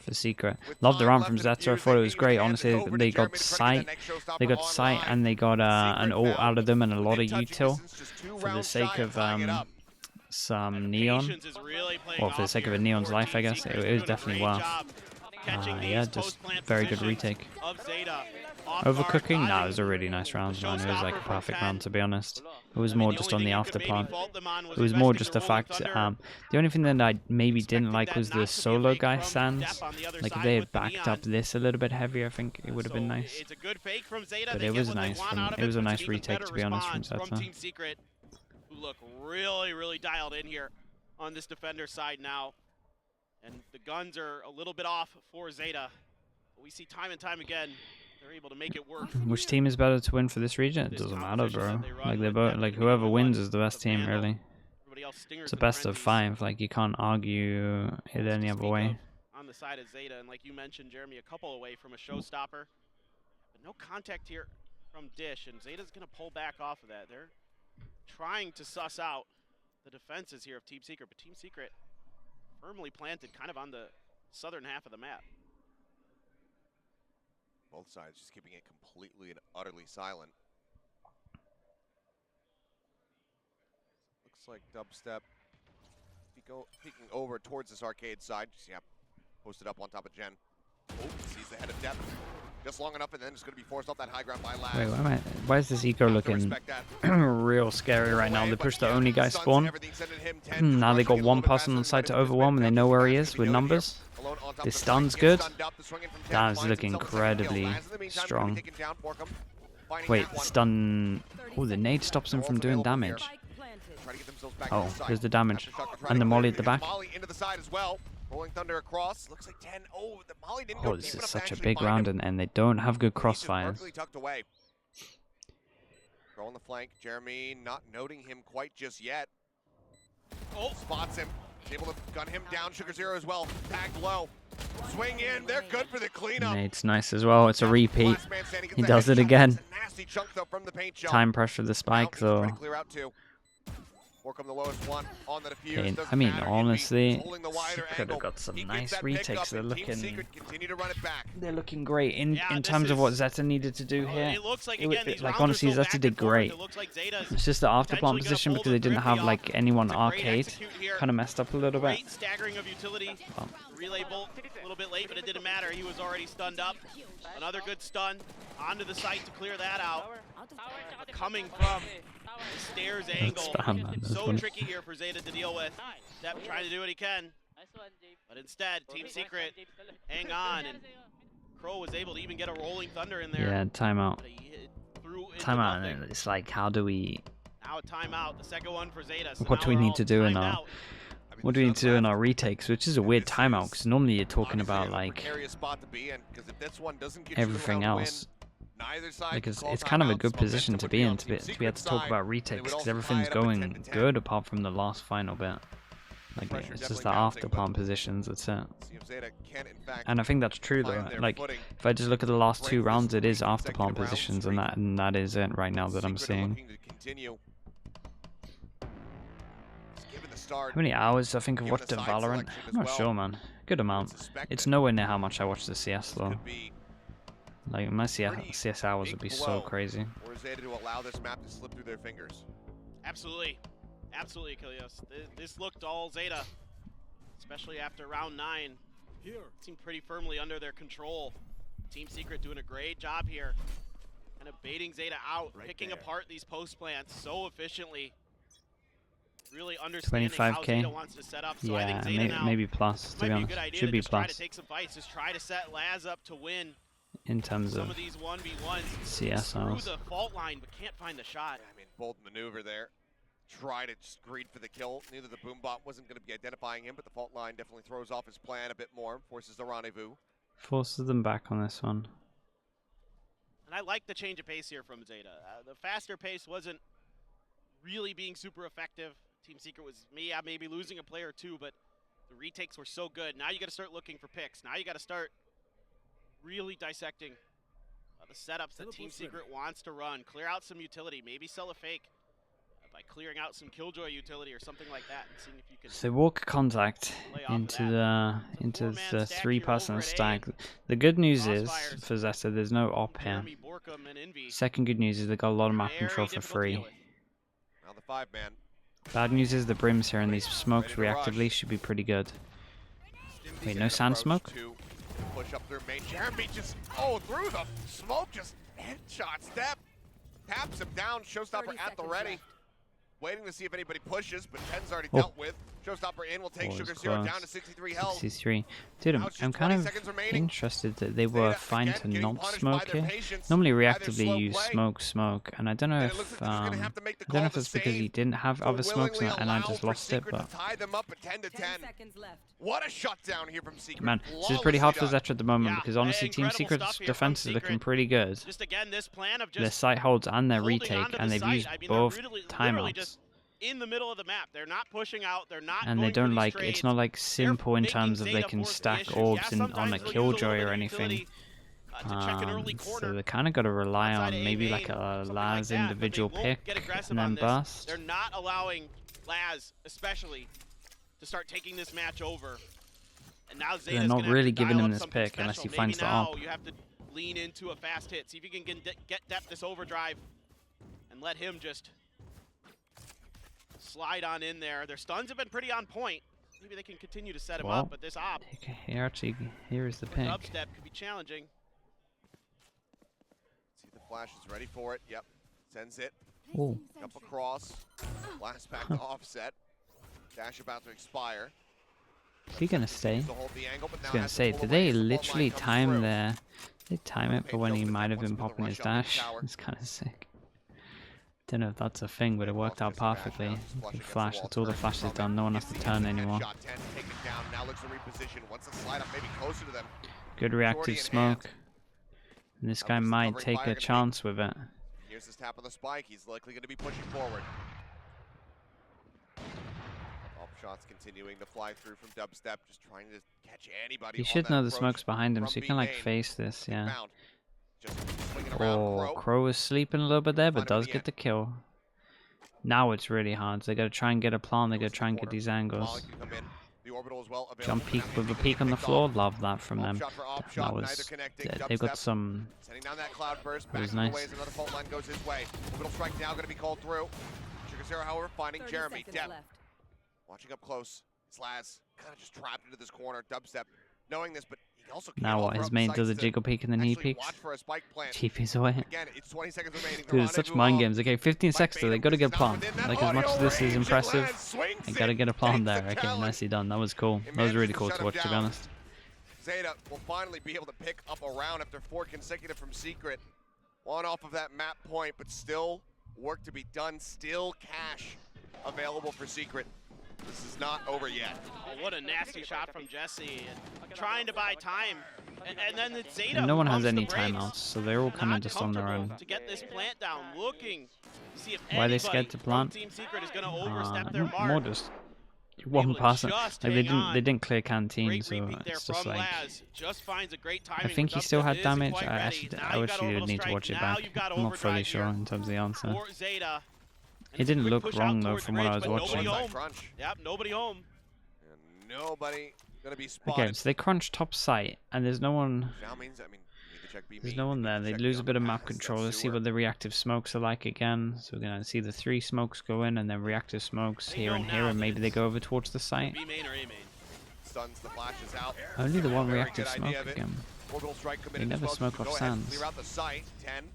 for Secret. Love the run from Zeta. I thought it was great. Honestly, they got sight, and they got an ult out of them and a lot of util for the sake of some neon. Well, for the sake of a neon's life, I guess it was definitely worth. catching yeah, these just post-plant very good positions retake. of Zeta. Off Overcooking? guard, Nah, it was a really nice round, man. It was like a perfect round, to be honest. It was more just on the after plant. It was more just the fact, the only thing that I maybe didn't like was the solo guy stands. Like, if they had backed up this a little bit heavier, I think it would have been nice. It's a good fake from Zeta. But it was nice. It was a nice retake, to be honest, from Zeta. Team Secret, who look really dialed in here on this defender side now. And the guns are a little bit off for Zeta. But we see time and time again, they're able to make it work. Which team is better to win for this region? It doesn't matter, bro. Like, they're both, like, whoever wins is the best team, really. It's a best of 5. Like, you can't argue it any other way. On the side of Zeta, and like you mentioned, Jeremy, a couple away from a showstopper. But no contact here from Dish, and Zeta's going to pull back off of that. They're trying to suss out the defenses here of Team Secret, but Team Secret firmly planted kind of on the southern half of the map. Both sides just keeping it completely and utterly silent. Looks like Dubstep peeking over towards this arcade side. Yep, posted up on top of Jen. Oh, sees the head of Depth. Just long enough, and then it's going to be forced off that high ground by Laz. Wait, why is this eco looking real scary right now? They pushed the only guy spawn. Now they got one person on site to overwhelm, and they know where he is with numbers. This stun's good. That is looking incredibly strong. Wait, stun. Oh, the nade stops him from doing damage. Oh, there's the damage. And the molly at the back. Rolling Thunder across. Looks like 10. Oh, the molly didn't go deep this is enough such to a big round, and they don't have good crossfires. Tucked away. Throw on the flank. Jeremy not noting him quite just yet. Oh, spots him. Able to gun him down. Sugar Zero as well. Tagged low. Swing in. They're good for the cleanup. It's nice as well. It's a repeat. He does it again. Time pressure the spike, though. The lowest one on the defuse. I mean, honestly, could have got some nice retakes. They're looking great in terms of what Zeta needed to do here. Like honestly, Zeta did great. It's just the after plant position because they didn't have like anyone arcade. Kind of messed up a little bit. Staggering of utility. Relay bolt a little bit late, but it didn't matter. He was already stunned up. Another good stun onto the site to clear that out. Coming from the stairs angle. So tricky here for Zeta to deal with. Step trying to do what he can. But instead, Team Secret hang on, and Crow was able to even get a rolling thunder in there. Yeah, timeout. Timeout. It's like, how do we... Now a timeout, the second one for Zeta. So what do we need to do in our... What do we need to do in our retakes? Which is a weird timeout, because normally you're talking about, like, everything else. Because it's kind of a good position to be in, to be able to talk about retakes, because everything's going good apart from the last final bit. Like, it's just the after plant positions, that's it. And I think that's true, though. Like, if I just look at the last 2 rounds, it is after plant positions, and that is it right now that I'm seeing. How many hours I think I've watched of Valorant? I'm not sure, man. Good amount. It's nowhere near how much I watch the CS, though. Like, my CS hours would be so crazy. Or Zeta to allow this map to slip through their fingers. Absolutely. Absolutely, Kilios. This looked all Zeta, especially after round 9. Seemed pretty firmly under their control. Team Secret doing a great job here. Kind of baiting Zeta out, picking apart these post plants so efficiently. Really understanding how Zeta wants to set up. So yeah, I think Zeta now maybe plus, to be honest. Should be plus. Try to take some fights, just try to set Laz up to win. In terms some of of these 1v1s, CS through the fault line, but can't find the shot. Yeah, I mean, bold maneuver there. Try to just greed for the kill. Neither the Boombot wasn't going to be identifying him, but the fault line definitely throws off his plan a bit more. Forces the rendezvous. Forces them back on this one. And I like the change of pace here from Zeta. The faster pace wasn't really being super effective. Team Secret was maybe losing a player or 2, but the retakes were so good. Now you got to start looking for picks. Now you got to start really dissecting the setups that Team Secret wants to run. Clear out some utility, maybe sell a fake by clearing out some Killjoy utility or something like that, and seeing if you can. So walk contact into the 3-person stack. The good news is for Zeta, there's no op here. Second good news is they got a lot of map control for free. Now the 5-man. Bad news is the brims here and these smokes reactively should be pretty good. Wait, no sand smoke? Push up through main. Jeremy just, through the smoke, just headshot step. Taps him down, Showstopper at the ready. Left. Waiting to see if anybody pushes, but 10's already dealt with. Showstopper in will take Sugar Zero down to 63 health. 63. Dude, I'm kind of interested that they were fine to not smoke here. Normally reactively you smoke, and I don't know if it's because he didn't have other smokes and I just lost it, but what a shutdown here from Secret. Man, this is pretty hard for Zeta at the moment because honestly Team Secret's defense is looking pretty good. Just again, this plan of Their site holds and their retake, and they've used both timeouts. In the middle of the map, they're not pushing out, they're not and they don't like, it's not like simple in terms of they can stack orbs on a killjoy or anything. So they kind of got to rely on maybe like a Laz individual pick and then burst. They're not allowing Laz, especially, to start taking this match over. And now they're not really giving him this pick unless he finds the op. You have to lean into a fast hit, see if you can get depth this overdrive, and let him just slide on in there. Their stuns have been pretty on point. Maybe they can continue to set him up, but this op. Here is the pick. Dubstep could be challenging. See the flash is ready for it. Yep. Sends it. Ooh. Jump across. Last back to offset. Dash about to expire. Is he gonna stay? I was gonna say, did they literally time their... They time it for when he might have been popping his dash? It's kind of sick. Don't know if that's a thing, but it worked out perfectly. The flash, that's all the flash is done. No one has to turn anymore. Good reactive smoke. And this guy might take a chance with it. Here's his tap on the spike. He's likely going to be pushing forward. All shots continuing to fly through from Dubstep, just trying to catch anybody. He should know the smoke's behind him, so he can like face this, yeah. Oh, Crow is sleeping a little bit there, but does get the kill. Now it's really hard. So they gotta try and get a plan. They gotta try and get these angles. Jump peek with a peek on the floor. Love that from them. That was. They've got some. That was nice. Another fault line goes his way. Orbital strike now going to be called through. Sugar Zero, however, finding Jeremy. Depth. Watching up close. Slaz kind of just trapped into this corner. Dubstep knowing this, but he also can't. Now what? His main does a jiggle peek and then he peeks. TP's away. Again, it's 20 seconds remaining. Dude, it's such mind games. Okay, 15 seconds, so they gotta get a plan. Like, as much as this is impressive, they gotta get a plan there. Okay, nicely done. That was cool. That was really cool to watch, to be honest. Zeta will finally be able to pick up a round after 4 consecutive from Secret. One off of that map point, but still work to be done. Still cash available for Secret. This is not over yet. Oh, what a nasty shot from Jesse. And trying to buy time. And then the Zeta. And no one has any timeouts, so they're all kind of just on their own. To get this plant down, looking to see if why are they scared to plant? Team Secret is going to overstep their mark. More just one person. Like they didn't clear canteen, so it's just like. Just finds a great I think he still had damage. I wish you did need to watch it back. I'm not fully sure in terms of the answer. It didn't look wrong though from what I was watching. Yep, nobody home. And nobody gonna be spotted. Okay, so they crunch top site, and there's no one. There's no one there. They lose a bit of map control. Let's see what the reactive smokes are like again. So we're gonna see the 3 smokes go in, and then reactive smokes here and here, and maybe they go over towards the site. Stuns the flashes out. Only the one reactive smoke again. They never smoke off sands. Clear out the site. 10.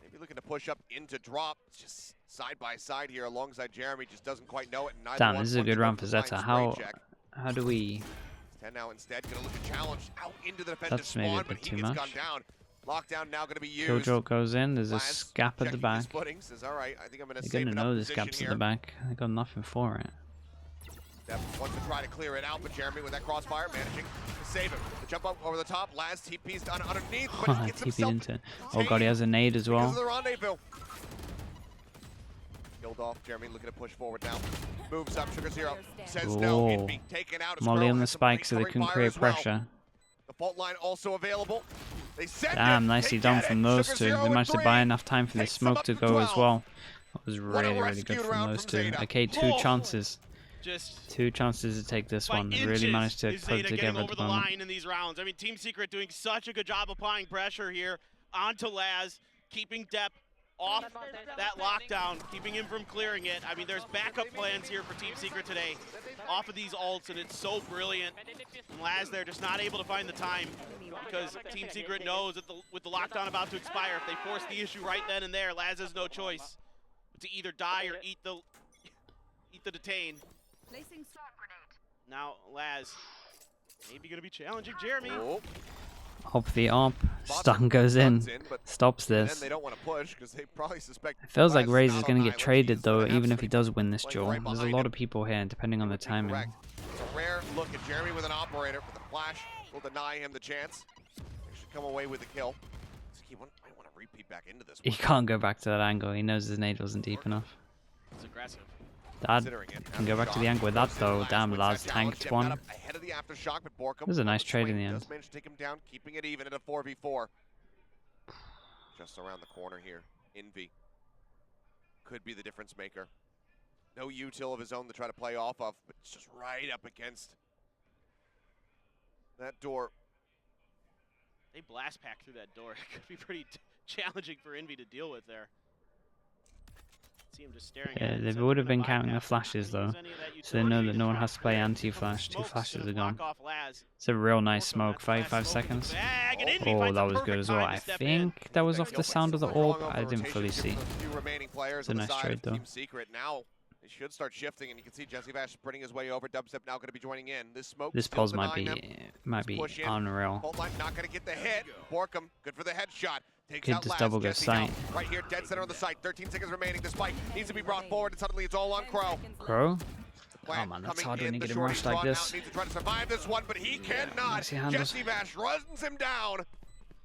Maybe looking to push up into drop. It's just side by side here alongside Jeremy. Just doesn't quite know it. Damn, this is a good round for Zeta. How do we? 10 now instead. Gonna look to challenge out into the defensive spawn, maybe a bit too much. Lockdown now going to be used. Killjoy goes in. There's a scap at the back. Says, all right, I think I'm going to They're going to know there's gaps at the back. They got nothing for it. Wants to try to clear it out, but Jeremy with that crossfire managing to save him. The jump up over the top. Last TP's done underneath, but he gets himself into. Oh god, he has a nade as well. Because of the rendezvous. Killed off. Jeremy looking to push forward now. Moves up. Sugar Zero says no. It'd be taken out. Molly on the spike so they can create pressure. The fault line also available. Damn, nicely done from those two. They managed to buy enough time for the smoke to go as well. That was really, really good from those two. Okay, 2 chances. Just 2 chances to take this one. They really managed to put it together at the moment. Line in these rounds. I mean, Team Secret doing such a good job applying pressure here onto Laz, keeping depth off that lockdown, keeping him from clearing it. I mean, there's backup plans here for Team Secret today off of these ults, and it's so brilliant. And Laz there just not able to find the time because Team Secret knows that with the lockdown about to expire, if they force the issue right then and there, Laz has no choice but to either die or eat the detain. Now Laz maybe going to be challenging Jeremy. Oh. Hope the AWP. Stun goes in. Stops this. They don't want to push because they probably suspect It feels like Raze is going to get traded though, even if he does win this duel. There's a lot of people here, depending on the timing. It's a rare look at Jeremy with an operator, but the flash will deny him the chance. He should come away with the kill. He might want to repeat back into this one. He can't go back to that angle. He knows his nade wasn't deep enough. It's aggressive. Dad can go back to the angle with that though. Damn, Laz tanked one. It was a nice trade in the end. Managed to take him down, keeping it even at a 4v4. Just around the corner here, Envy could be the difference maker. No util of his own to try to play off of, but it's just right up against that door. They blast pack through that door. It could be pretty challenging for Envy to deal with there. See him just staring at They would have been counting the flashes though, so they know that no one has to play anti-flash. 2 flashes are gone. It's a real nice smoke. 5 seconds. Oh, that was good as well. I think that was off the sound of the orb. I didn't fully see. It's a nice trade though. Now they should start shifting, and you can see Decisive sprinting his way over. Dubstep now going to be joining in. This pulse might be unreal. Bolt line not going to get the hit. Borkum, good for the headshot. Could just double go sight. Right here, dead center on the site. 13 seconds remaining. The spike needs to be brought forward, and suddenly it's all on Crow. Crow? Oh man, that's hard when you get him rushed like this. Needs to try to survive this one, but he cannot. Jesse Bash runs him down,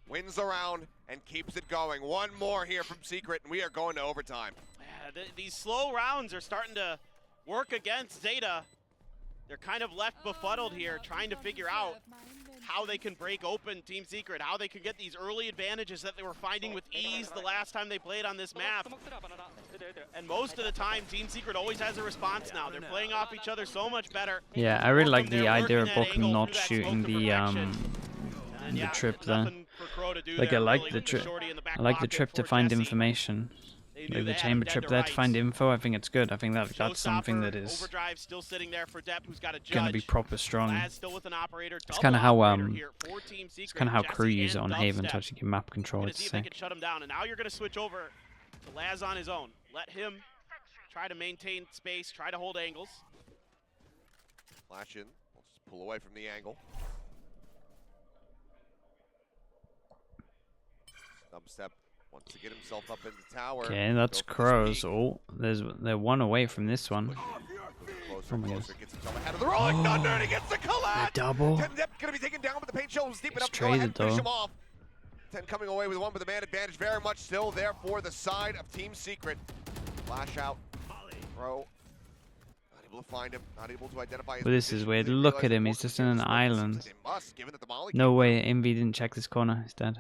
wins the round, and keeps it going. One more here from Secret, and we are going to overtime. Yeah, these slow rounds are starting to work against Zeta. They're kind of left befuddled here, trying to figure out how they can break open Team Secret, how they can get these early advantages that they were finding with ease the last time they played on this map. And most of the time, Team Secret always has a response now. They're playing off each other so much better. Yeah, I really like the idea of Borkum not shooting the trip there. Like I like the trip. I like the trip to find information. Like the chamber trip there to find info. I think it's good. I think that's something that is gonna be proper strong. It's kind of how crew use it on Haven to actually get map control. It's sick. Shut him down, and now you're gonna switch over to Laz on his own. Let him try to maintain space, try to hold angles. Flash in. We'll just pull away from the angle. Dubstep wants to get himself up in the tower. Okay, that's Crows. Oh, they're one away from this one. Closer, closer, gets himself ahead of the rolling thunder, and he gets the collapse. The double. 10 Dep gonna be taken down, but the paint shell was deep enough to traded, go ahead and finish though. him off. 10 coming away with one, but the man advantage very much still there for the side of Team Secret. Flash out. Crow. Not able to find him, not able to identify his But this is weird. Look at him. He's just in an island. No way. Envy didn't check this corner. He's dead.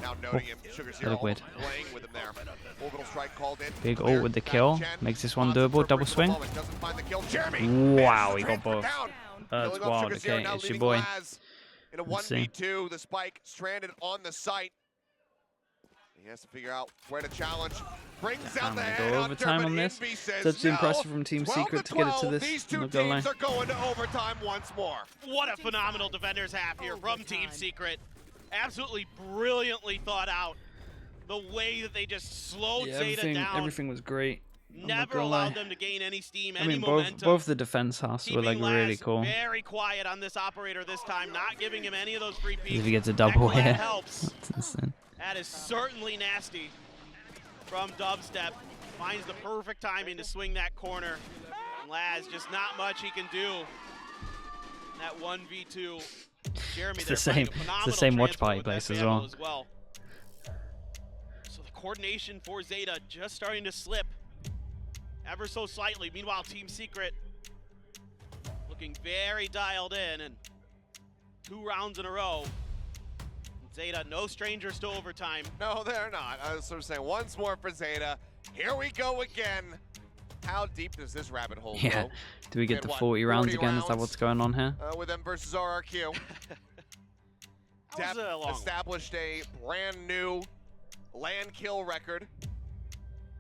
Now noting him, Sugar's here, weird. playing with him there. Orbital strike called in. Big ult with the kill. Makes this one doable. Double swing. Wow, he got both. That's wild. Okay, it's your boy. In a 1v2, the spike stranded on the site. He has to figure out where to challenge. Brings out the head go overtime on this. That's impressive from Team Secret to get it to this. These two teams are going to overtime once more. What a phenomenal defenders half here from Team Secret. Absolutely brilliantly thought out. The way that they just slowed Zeta down. Everything was great. Never allowed them to gain any steam, any momentum. Both the defense halves were like really cool. Very quiet on this operator this time, not giving him any of those free peeks. If he gets a double here, helps. That's insane. That is certainly nasty from Dubstep. Finds the perfect timing to swing that corner. Laz, just not much he can do. That 1v2. Jeremy, it's the same watch party place as well. So the coordination for Zeta just starting to slip ever so slightly. Meanwhile, Team Secret looking very dialed in, and 2 rounds in a row. Zeta, no strangers to overtime. No, they're not. I was sort of saying once more for Zeta. Here we go again. How deep does this rabbit hole go? Do we get the 40 rounds again? Is that what's going on here? With them versus RRQ. Dep established a brand new land kill record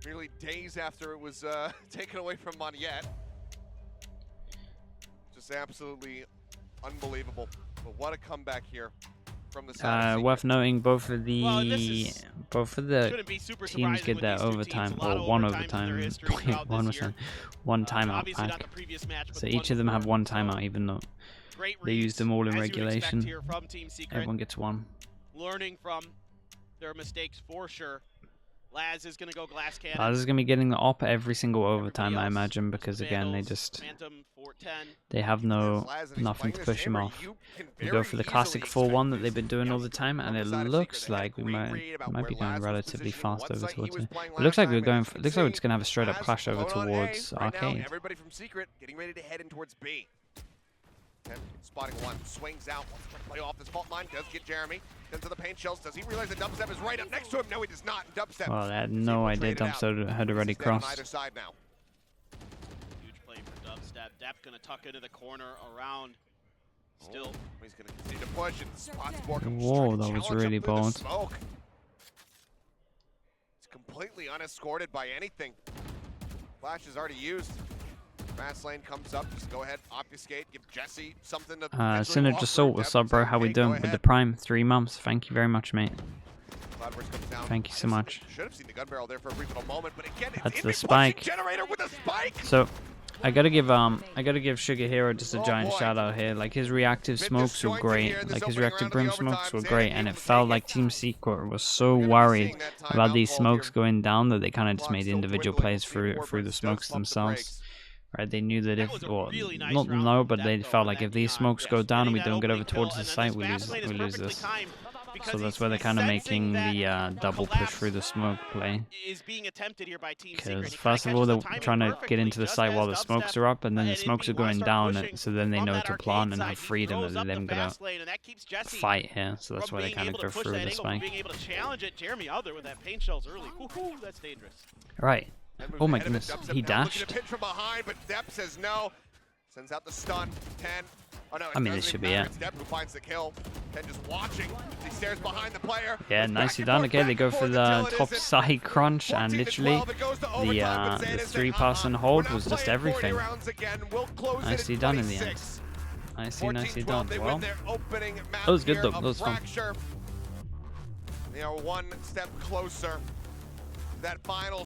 Merely days after it was taken away from Monette. Just absolutely unbelievable. But what a comeback here from the side. Worth noting, both of the teams get their overtime, or one overtime, one timeout pack. So each of them have one timeout, even though they used them all in regulation. Everyone gets one. Learning from their mistakes for sure. Laz is going to go glass cannon. Laz is going to be getting the op every single overtime, I imagine, because again, they have nothing to push him off. We go for the classic 4-1 that they've been doing all the time, and it looks like we might be going relatively fast over towards it. It looks like we're just going to have a straight up clash over towards Arcade. Everybody from Secret getting ready to head in towards B. Spotting one, swings out, wants to play off this fault line, does get Jeremy. Into the paint shells. Does he realize that Dubstep is right up next to him? No, he does not. Dubstep. Well, I had no idea Dubstep had already crossed. Either side now. Huge play for Dubstep. Depp gonna tuck into the corner around. Still, he's gonna continue to push and spots Borkham. Whoa, that was really bold. It's completely unescorted by anything. Flash is already used. Fast lane comes up, just go ahead, obfuscate, give Jesse something to Synergy Assault, what's up, bro? How we doing with the Prime? 3 months. Thank you very much, mate. Thank you so much. Should have seen the gun barrel there for a brief little moment, but again, that's the spike. Generator with a spike. So I gotta give Sugar Hero just a giant shout out here. Like his reactive smokes were great. Like his reactive brim smokes were great, and it felt like Team Secret was so worried about these smokes going down that they kind of just made individual plays through the smokes themselves. Right, they knew that if, or not know, but they felt like if these smokes go down and we don't get over towards the site, we lose this. So that's where they're kind of making the double push through the smoke play. Because first of all, they're trying to get into the site while the smokes are up, and then the smokes are going down, so then they know to plant and have freedom, and they're gonna fight here. So that's why they kind of go through the spike. Right. Oh my goodness, he dashed. From behind, but Depp says no. Sends out the stun. 10. Oh no, I mean, this should be it. Depp who finds the kill. 10 just watching. He stares behind the player. Yeah, nicely done. Okay, they go for the top side crunch, and literally the 3-person hold was just everything. Nicely done in the end. Nicely done. Well, that was good though. That was fun. They are one step closer. That final